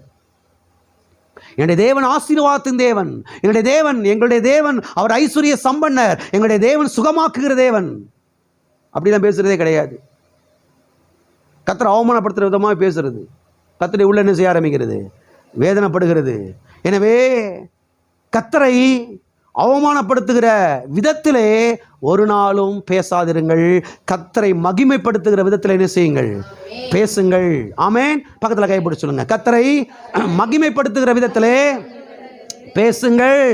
என்னுடைய தேவன் ஆசீர்வாதத்தின் தேவன், என்னுடைய தேவன், எங்களுடைய தேவன் அவர் ஐஸ்வர்ய சம்பன்னர், எங்களுடைய தேவன் சுகமாக்குகிற தேவன் அப்படிலாம் பேசுறதே கிடையாது. கர்த்தரை அவமானப்படுத்துகிற விதமாக பேசுறது, கர்த்தருடைய உள்ள என்ன செய்ய ஆரம்பிக்கிறது, வேதனைப்படுகிறது. எனவே கர்த்தரை அவமானப்படுத்துகிற விதத்திலே ஒரு நாளும் பேசாதிருங்கள். கர்த்தரை மகிமைப்படுத்துகிற விதத்தில் என்ன செய்யுங்கள், பேசுங்கள். ஆமென். பக்கத்தில் கைப்பிடிச்சு சொல்லுங்க, கர்த்தரை மகிமைப்படுத்துகிற விதத்திலே பேசுங்கள்.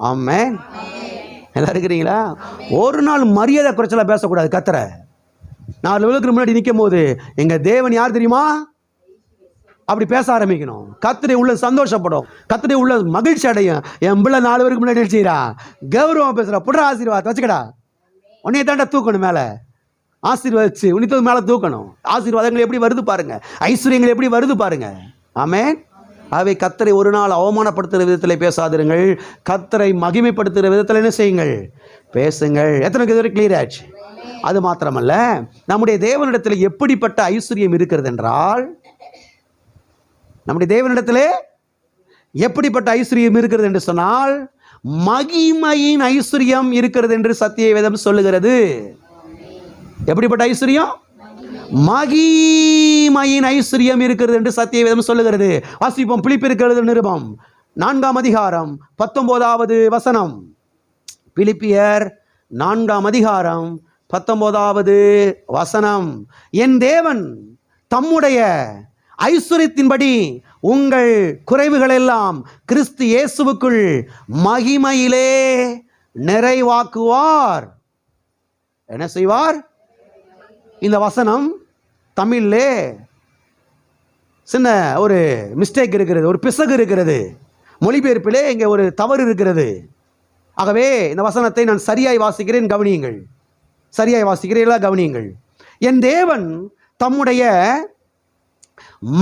ஆமென். எல்லாம் இருக்கிறீங்களா? ஒரு நாள் மரியாதை குறைச்சலா பேசக்கூடாது. கர்த்தரை 4 பேருக்கு முன்னாடி நிற்கும் போது எங்க தேவன் யார் தெரியுமா அப்படி பேச ஆரம்பிக்கணும். கர்த்தருடைய உள்ள சந்தோஷப்படும், கர்த்தருடைய உள்ள மகிழ்ச்சி அடையும். என் பிள்ளை 4 பேருக்கு முன்னாடி செய்யறா, கௌரவம் பேசுறா, புடுற ஆசீர்வாதத்தை வச்சுக்கடா, உன்னைய தாண்டா தூக்கணும் மேலே, ஆசீர்வதிச்சு உன்னித்தது மேலே தூக்கணும். ஆசீர்வாதங்கள் எப்படி வருது பாருங்க, ஐஸ்வர்யங்கள் எப்படி வருது பாருங்க. ஆமென். ஆகவே கர்த்தரை ஒரு நாள் அவமானப்படுத்துகிற விதத்தில் பேசாதிருங்கள். கர்த்தரை மகிமைப்படுத்துகிற விதத்தில் என்ன செய்யுங்கள், பேசுங்கள். எத்தனைக்கு இதுவரை கிளியர் ஆச்சு? அது மாத்திரமல்ல, நம்முடைய தேவனிடத்தில் எப்படிப்பட்ட ஐஸ்வர்யம் இருக்கிறது என்றால், நம்முடைய தேவனிடத்திலே எப்படிப்பட்ட ஐஸ்வர்யம் இருக்கிறது என்று சொன்னால், மகிமையின் ஐஸ்வர்யம் இருக்கிறது என்று சத்திய வேதம் சொல்லுகிறது. எப்படிப்பட்ட ஐஸ்வர்யம்? மகிமையின் ஐஸ்வர்யம் இருக்கிறது என்று சத்திய வேதம் சொல்லுகிறது. வாசிப்போம். பிலிப்பியருக்கு எழுதின நிருபம் 4ஆம் அதிகாரம் 19வது வசனம். பிலிப்பியர் 4ஆம் அதிகாரம் 19வது வசனம். என் தேவன் தம்முடைய ஐஸ்வர்யத்தின்படி உங்கள் குறைவுகள் எல்லாம் கிறிஸ்து இயேசுவுக்குள் மகிமையிலே நிறைவாக்குவார். என்ன செய்வார்? இந்த வசனம் தமிழிலே சின்ன ஒரு மிஸ்டேக் இருக்கிறது, ஒரு பிசகு இருக்கிறது. மொழிபெயர்ப்பிலே இங்கே ஒரு தவறு இருக்கிறது. ஆகவே இந்த வசனத்தை நான் சரியாய் வாசிக்கிறேன், கவனியுங்கள். சரியாய் வாசிக்கிறீர்களா? கவனியுங்கள். என் தேவன் தம்முடைய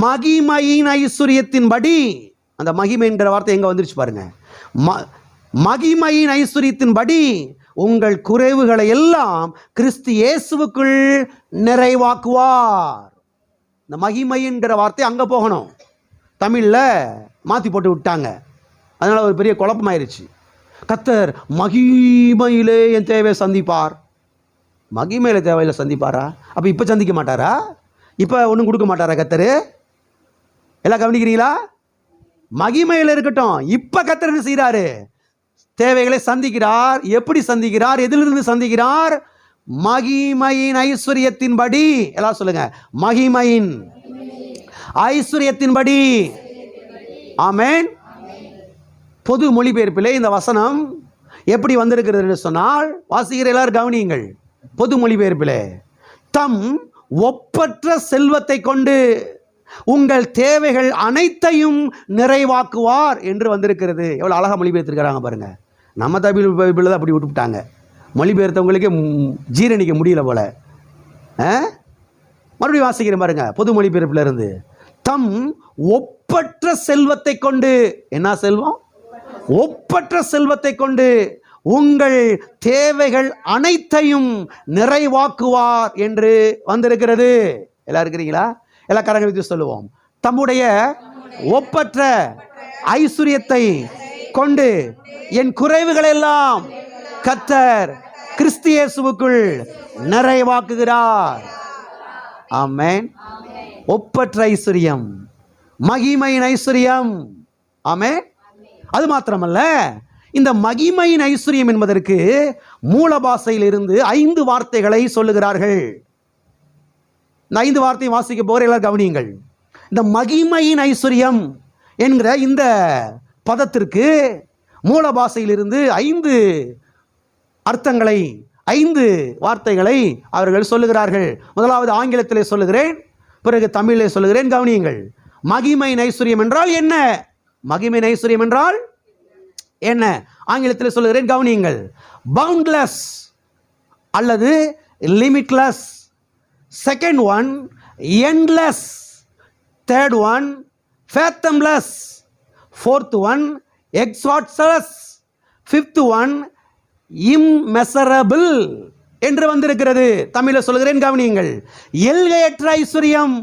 மகிமையின் ஐஸ்வர்யத்தின்படி, அந்த மகிமை என்கிற வார்த்தை எங்க வந்துருச்சு பாருங்க. மகிமையின் ஐஸ்வர்யத்தின்படி உங்கள் குறைவுகளை எல்லாம் கிறிஸ்து இயேசுவுக்குள் நிறைவாக்குவார். இந்த மகிமை என்கிற வார்த்தை அங்க போகணும், தமிழில் மாற்றி போட்டு விட்டாங்க. அதனால ஒரு பெரிய குழப்பமாயிருச்சு. கர்த்தர் மகிமையிலே என் தேவையை சந்திப்பார். மகிமையில தேவையில்லை சந்திப்பாரா? அப்போ இப்போ சந்திக்க மாட்டாரா? இப்போ ஒன்றும் கொடுக்க மாட்டாரா கர்த்தர்? எல்லாம் கவனிக்கிறீங்களா? மகிமையில் இருக்கட்டும். இப்போ கர்த்தர் என்ன செய்கிறாரு? தேவைகளை சந்திக்கிறார். எப்படி சந்திக்கிறார்? எதிலிருந்து சந்திக்கிறார்? மகிமையின் ஐஸ்வர்யத்தின்படி. எல்லாம் சொல்லுங்க, மகிமையின் ஐஸ்வர்யத்தின்படி. ஆமென். பொது மொழிபெயர்ப்பிலே இந்த வசனம் எப்படி வந்திருக்கிறது என்று சொன்னால், வாசிக்கிற எல்லாரும் கவனியுங்கள். பொது மொழிபெயர்ப்பிலே தம் ஒப்பற்ற செல்வத்தை கொண்டு உங்கள் தேவைகள் அனைத்தையும் நிறைவாக்குவார் என்று வந்திருக்கிறது. எவ்வளோ அழகாக மொழிபெயர்த்திருக்கிறாங்க பாருங்க. நம்ம தமிழ் தான் அப்படி விட்டுவிட்டாங்க. மொழிபெயர்த்தவங்களுக்கே ஜீரணிக்க முடியல போல. மறுபடியும் வாசிக்கிறேன் பாருங்க, பொது மொழிபெயர்ப்பில் இருந்து. தம் ஒப்பற்ற செல்வத்தை கொண்டு, என்ன செல்வம்? ஒப்பற்ற செல்வத்தை கொண்டு உங்கள் தேவைகள் அனைத்தையும் நிறைவாக்குவார் என்று வந்திருக்கிறது. எல்லாம் இருக்கிறீங்களா? எல்லா கரங்களை வச்சு சொல்லுவோம். தம்முடைய ஒப்பற்ற ஐஸ்வர்யத்தை கொண்டு என் குறைவுகள் எல்லாம் கர்த்தர் கிறிஸ்து இயேசுவுக்குள் நிறைவாக்குகிறார். ஆமென். ஒப்பற்ற ஐஸ்வர்யம், மகிமையின் ஐஸ்வர்யம். ஆமென். அது மாத்திரமல்ல, இந்த மகிமையின் ஐஸ்வர்யம் என்பதற்கு மூல பாஷையில் இருந்து 5 வார்த்தைகளை சொல்லுகிறார்கள். இந்த 5 வார்த்தையை வாசிக்க போகிற எல்லாரும் கவனியுங்கள். இந்த மகிமையின் ஐஸ்வர்யம் என்கிற இந்த பதத்திற்கு மூல பாஷையிலிருந்து 5 அர்த்தங்களை, 5 வார்த்தைகளை அவர்கள் சொல்லுகிறார்கள். முதலாவது ஆங்கிலத்திலே சொல்லுகிறேன், பிறகு தமிழிலே சொல்லுகிறேன். கவனியுங்கள். மகிமையின் ஐஸ்வர்யம் என்றால் என்ன? மகிமையின் ஐஸ்வர்யம் என்றால் என்ன? ஆங்கிலத்தில் சொல்லுகிறேன், கவனியுங்கள். பவுண்ட்லெஸ் அல்லது limitless. Second one endless. Third one fathomless. Fourth one exactless. Fifth one immeasurable என்று வந்திருக்கிறது. தமிழில் சொல்லுகிறேன், கவனியுங்கள். எல்கையற்ற ஐஸ்வர்யம்,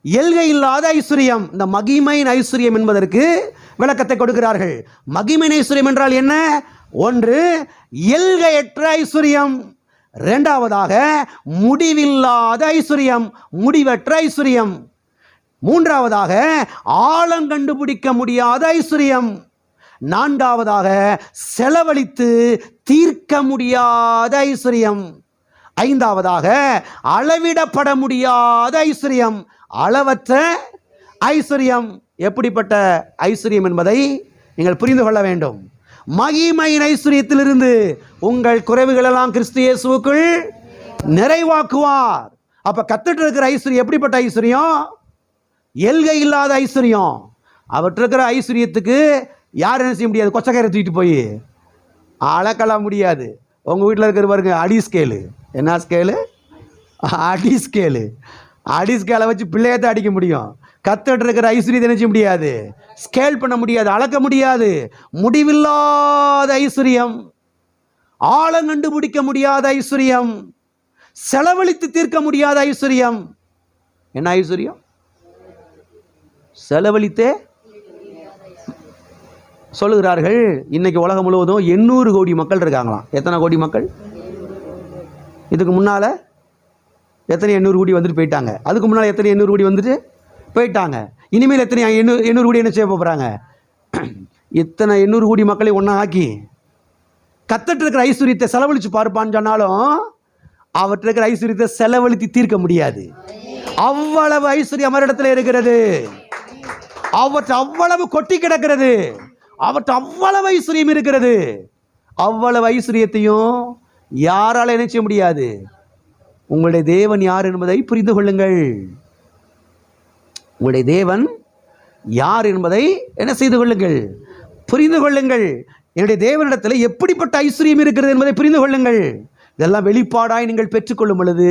எல்கை இல்லாத ஐஸ்வர்யம். இந்த மகிமையின் ஐஸ்வர்யம் என்பதற்கு விளக்கத்தை கொடுக்கிறார்கள். மகிமையின் ஐஸ்வர்யம் என்றால் என்ன? ஒன்று எல்கையற்ற ஐஸ்வர்யம், இரண்டாவதாக முடிவில்லாத ஐஸ்வர்யம், முடிவற்ற ஐஸ்வர்யம், மூன்றாவதாக ஆழம் கண்டுபிடிக்க முடியாத ஐஸ்வர்யம், நான்காவதாக செலவழித்து தீர்க்க முடியாத ஐஸ்வர்யம், ஐந்தாவதாக அளவிடப்பட முடியாத ஐஸ்வர்யம், அளவற்ற ஐஸ்வர்யம். எப்படிப்பட்ட ஐஸ்வர்யம் என்பதை நீங்கள் புரிந்து கொள்ள வேண்டும். மகிமையின் ஐஸ்வர்யத்திலிருந்து உங்கள் குறைவுகளெல்லாம் கிறிஸ்து இயேசுவுக்குள் நிறைவாக்குவார். அப்ப கத்துட்டு இருக்கிற ஐஸ்வர்யம் எப்படிப்பட்ட ஐஸ்வர்யம்? எல்கை இல்லாத ஐஸ்வர்யம். அவற்று இருக்கிற ஐஸ்வர்யத்துக்கு யார் என்ன செய்ய முடியாது? கொச்சக்கரை தூக்கிட்டு போய் அளக்கலாம் முடியாது. உங்கள் வீட்டில் இருக்கிற பாருங்க அடி ஸ்கேலு. என்ன ஸ்கேலு? அடி ஸ்கேலு. அடி ஸ்கேலை வச்சு பிள்ளையத்தை அடிக்க முடியும். கத்துட்டு இருக்கிற ஐஸ்வர்யத்தை நினைச்ச முடியாது, ஸ்கேல் பண்ண முடியாது, அளக்க முடியாது. முடிவில்லாத ஐஸ்வர்யம், ஆழம் கண்டுபிடிக்க முடியாத ஐஸ்வர்யம், செலவழித்து தீர்க்க முடியாத ஐஸ்வர்யம். என்ன ஐஸ்வர்யம்? செலவழித்தே சொல்லுகிறார்கள். இன்னைக்கு உலகம் முழுவதும் 800 கோடி மக்கள் இருக்காங்களாம். எத்தனை கோடி மக்கள்? இதுக்கு முன்னால் எத்தனை 800 கோடி வந்துட்டு போயிட்டாங்க. அதுக்கு முன்னால் எத்தனை 800 கோடி வந்துட்டு போயிட்டாங்க. இனிமேல் எத்தனை 800 கோடி என்ன செய்ய போகிறாங்க? இத்தனை 800 கோடி மக்களை ஒன்றா ஆக்கி கத்தட்டு இருக்கிற ஐஸ்வர்யத்தை செலவழித்து பார்ப்பான்னு சொன்னாலும் அவற்றை இருக்கிற ஐஸ்வர்யத்தை செலவழித்து தீர்க்க முடியாது. அவ்வளவு ஐஸ்வர்யம் அவரிடத்தில் இருக்கிறது. அவற்றை அவ்வளவு கொட்டி கிடக்கிறது. அவற்றை அவ்வளவு ஐஸ்வர்யம் இருக்கிறது. அவ்வளவு ஐஸ்வர்யத்தையும் யாரால என்ன செய்ய முடியாது. உங்களுடைய தேவன் யார் என்பதை புரிந்து கொள்ளுங்கள். உங்களுடைய தேவன் யார் என்பதை என்ன செய்து கொள்ளுங்கள், புரிந்து கொள்ளுங்கள். என்னுடைய தேவனிடத்தில் எப்படிப்பட்ட ஐஸ்வர்யம் இருக்கிறது என்பதை புரிந்து கொள்ளுங்கள். இதெல்லாம் வெளிப்பாடாய் நீங்கள் பெற்றுக்கொள்ளும் பொழுது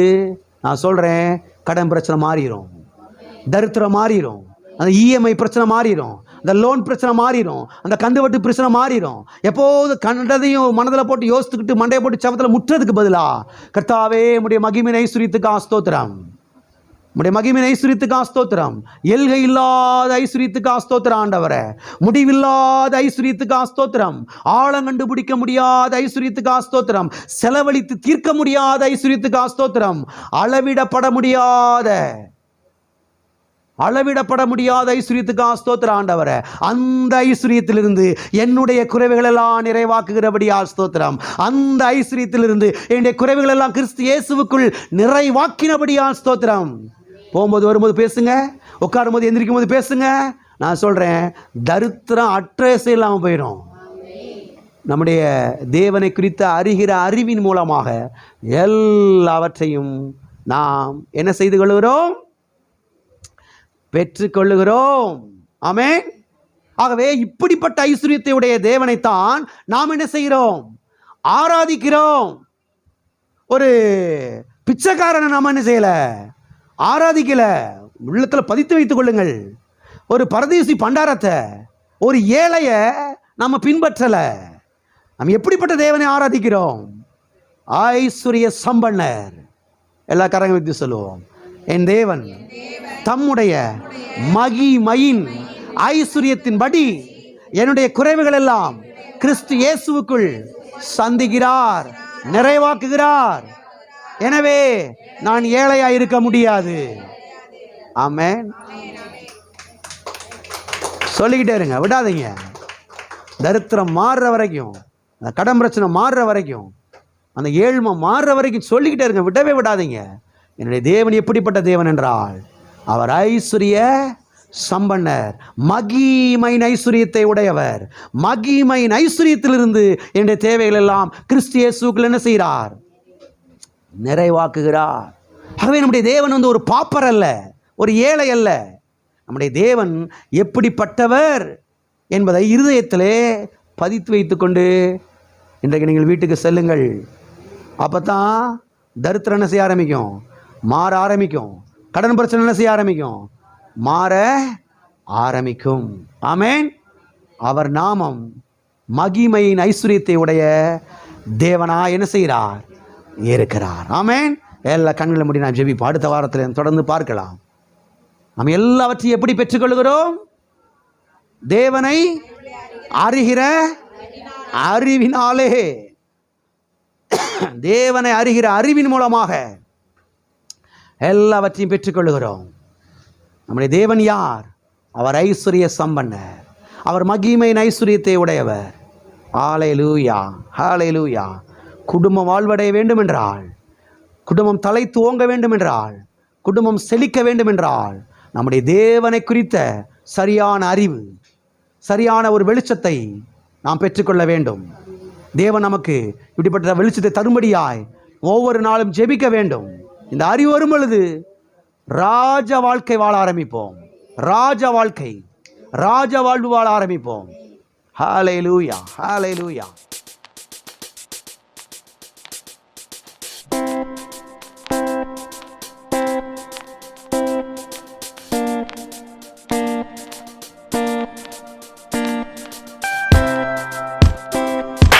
நான் சொல்கிறேன், கடன் பிரச்சனை மாறிடும், தரித்திரம் மாறிடும், அந்த இஎம்ஐ பிரச்சனை மாறிடும், அந்த லோன் பிரச்சனை மாறிடும், அந்த கந்து வட்டு பிரச்சனை மாறிடும். எப்போது கண்டதையும் மனதில் போட்டு யோசித்துக்கிட்டு மண்டையை போட்டு சபத்தில் முற்றதுக்கு பதிலாக கர்த்தாவே உம்முடைய மகிமையின் ஐஸ்வர்யத்துக்கு ஸ்தோத்திரம், உம்முடைய மகிமையின் ஐஸ்வர்யத்துக்கு ஸ்தோத்திரம், எல்கை இல்லாத ஐஸ்வர்யத்துக்கு ஸ்தோத்திரம் ஆண்டவரே, முடிவில்லாத ஐஸ்வர்யத்துக்கு ஸ்தோத்திரம், ஆழம் கண்டுபிடிக்க முடியாத ஐஸ்வர்யத்துக்கு ஸ்தோத்திரம், செலவழித்து தீர்க்க முடியாத ஐஸ்வர்யத்துக்கு ஸ்தோத்திரம், அளவிடப்பட முடியாத ஐஸ்வர்யத்துக்கு ஸ்தோத்திரம் ஆண்டவரே. அந்த ஐஸ்வர்யத்திலிருந்து என்னுடைய குறைவுகள் எல்லாம் நிறைவாக்குகிறபடியால் ஸ்தோத்திரம். அந்த ஐஸ்வர்யத்திலிருந்து என்னுடைய குறைவுகள் எல்லாம் கிறிஸ்து இயேசுவுக்குள் நிறைவாக்கினபடியால் ஸ்தோத்திரம். போகும்போது வரும்போது பேசுங்க, உட்காரும் போது எந்திரிக்கும் போது பேசுங்க. நான் சொல்கிறேன், தரித்திரம் அட்ரஸ் இல்லாமல் போயிடும். நம்முடைய தேவனை குறித்த அறிகிற அறிவின் மூலமாக எல்லாவற்றையும் நாம் என்ன செய்து கொள்கிறோம், பெற்றுக்கொள்ளுகிறோம். ஆமென். ஆகவே இப்படிப்பட்ட ஐஸ்வர்யத்தை உடைய தேவனைத்தான் நாம் என்ன செய்கிறோம், ஆராதிக்கிறோம். ஒரு பிச்சைக்காரனை நாம் என்ன செய்யல, ஆராதிக்கல. உள்ளத்தில் பதித்து வைத்துக் கொள்ளுங்கள். ஒரு பரதேசி பண்டாரத்தை, ஒரு ஏழைய நம்ம பின்பற்றல. நம்ம எப்படிப்பட்ட தேவனை ஆராதிக்கிறோம், ஐஸ்வர்ய சம்பன்னர். எல்லா கரங்க வைத்து சொல்லுவோம், என் தேவன் தம்முடைய மகிமையின் ஐஸ்வர்யத்தின்படி என்னுடைய குறைவுகள் எல்லாம் கிறிஸ்து இயேசுவுக்குள் சந்திக்கிறார், நிறைவாக்குகிறார். எனவே நான் ஏழையா இருக்க முடியாது. ஆமென். சொல்லிக்கிட்டே இருங்க, விடாதீங்க. தரித்திரம் மாறுற வரைக்கும், அந்த கடன் பிரச்சனை மாறுற வரைக்கும், அந்த ஏழ்மை மாறுற வரைக்கும் சொல்லிக்கிட்டே இருங்க, விடவே விடாதீங்க. என்னுடைய தேவன் எப்படிப்பட்ட தேவன் என்றால் அவர் ஐஸ்வர்ய சம்பன்னர், மகிமையின் ஐஸ்வர்யத்தை உடையவர். மகிமையின் ஐஸ்வர்யத்திலிருந்து என்னுடைய தேவைகள் எல்லாம் கிறிஸ்து இயேசுவுக்குள் என்ன செய்கிறார், நிறைவாக்குகிறார். ஆகவே நம்முடைய தேவன் ஒரு பாப்பர் அல்ல, ஒரு ஏழை அல்ல. நம்முடைய தேவன் எப்படிப்பட்டவர் என்பதை இருதயத்திலே பதித்து வைத்துக்கொண்டு இன்றைக்கு நீங்கள் வீட்டுக்கு செல்லுங்கள். அப்போ தான் தரித்திரம் என்ன செய்ய ஆரம்பிக்கும், மாற ஆரம்பிக்கும். கடன் பிரச்சனை என்ன செய்ய ஆரம்பிக்கும், மாற ஆரம்பிக்கும். ஆமென். அவர் நாமம் மகிமையின் ஐஸ்வர்யத்தை உடைய தேவனா என்ன செய்கிறார், இருக்கிறார். ஆமென். எல்லா கண்களை மூடி நான் ஜெபிப்போம். அடுத்த வாரத்தில் தொடர்ந்து பார்க்கலாம். நாம் எல்லாவற்றையும் எப்படி பெற்றுக்கொள்கிறோம், தேவனை அறிகிற அறிவினாலே. தேவனை அறிகிற அறிவின் மூலமாக எல்லாவற்றையும் பெற்றுக்கொள்கிறோம். நம்முடைய தேவன் யார், அவர் ஐஸ்வர்ய சம்பன்னர், அவர் மகிமையின் ஐஸ்வர்யத்தை உடையவர். ஹல்லேலூயா, ஹல்லேலூயா. குடும்பம் வாழ்வடைய வேண்டும் என்றால், குடும்பம் தலைத்து ஓங்க வேண்டும் என்றால், குடும்பம் செழிக்க வேண்டும் என்றால், நம்முடைய தேவனை குறித்த சரியான அறிவு, சரியான ஒரு வெளிச்சத்தை நாம் பெற்றுக்கொள்ள வேண்டும். தேவன் நமக்கு இப்படிப்பட்ட வெளிச்சத்தை தரும்படியாய் ஒவ்வொரு நாளும் ஜெபிக்க வேண்டும். இந்த அறிவு வரும் பொழுது ராஜ வாழ்க்கை வாழ ஆரம்பிப்போம். ராஜ வாழ்க்கை, ராஜ வாழ்வு வாழ ஆரம்பிப்போம். ஹல்லேலூயா, ஹல்லேலூயா.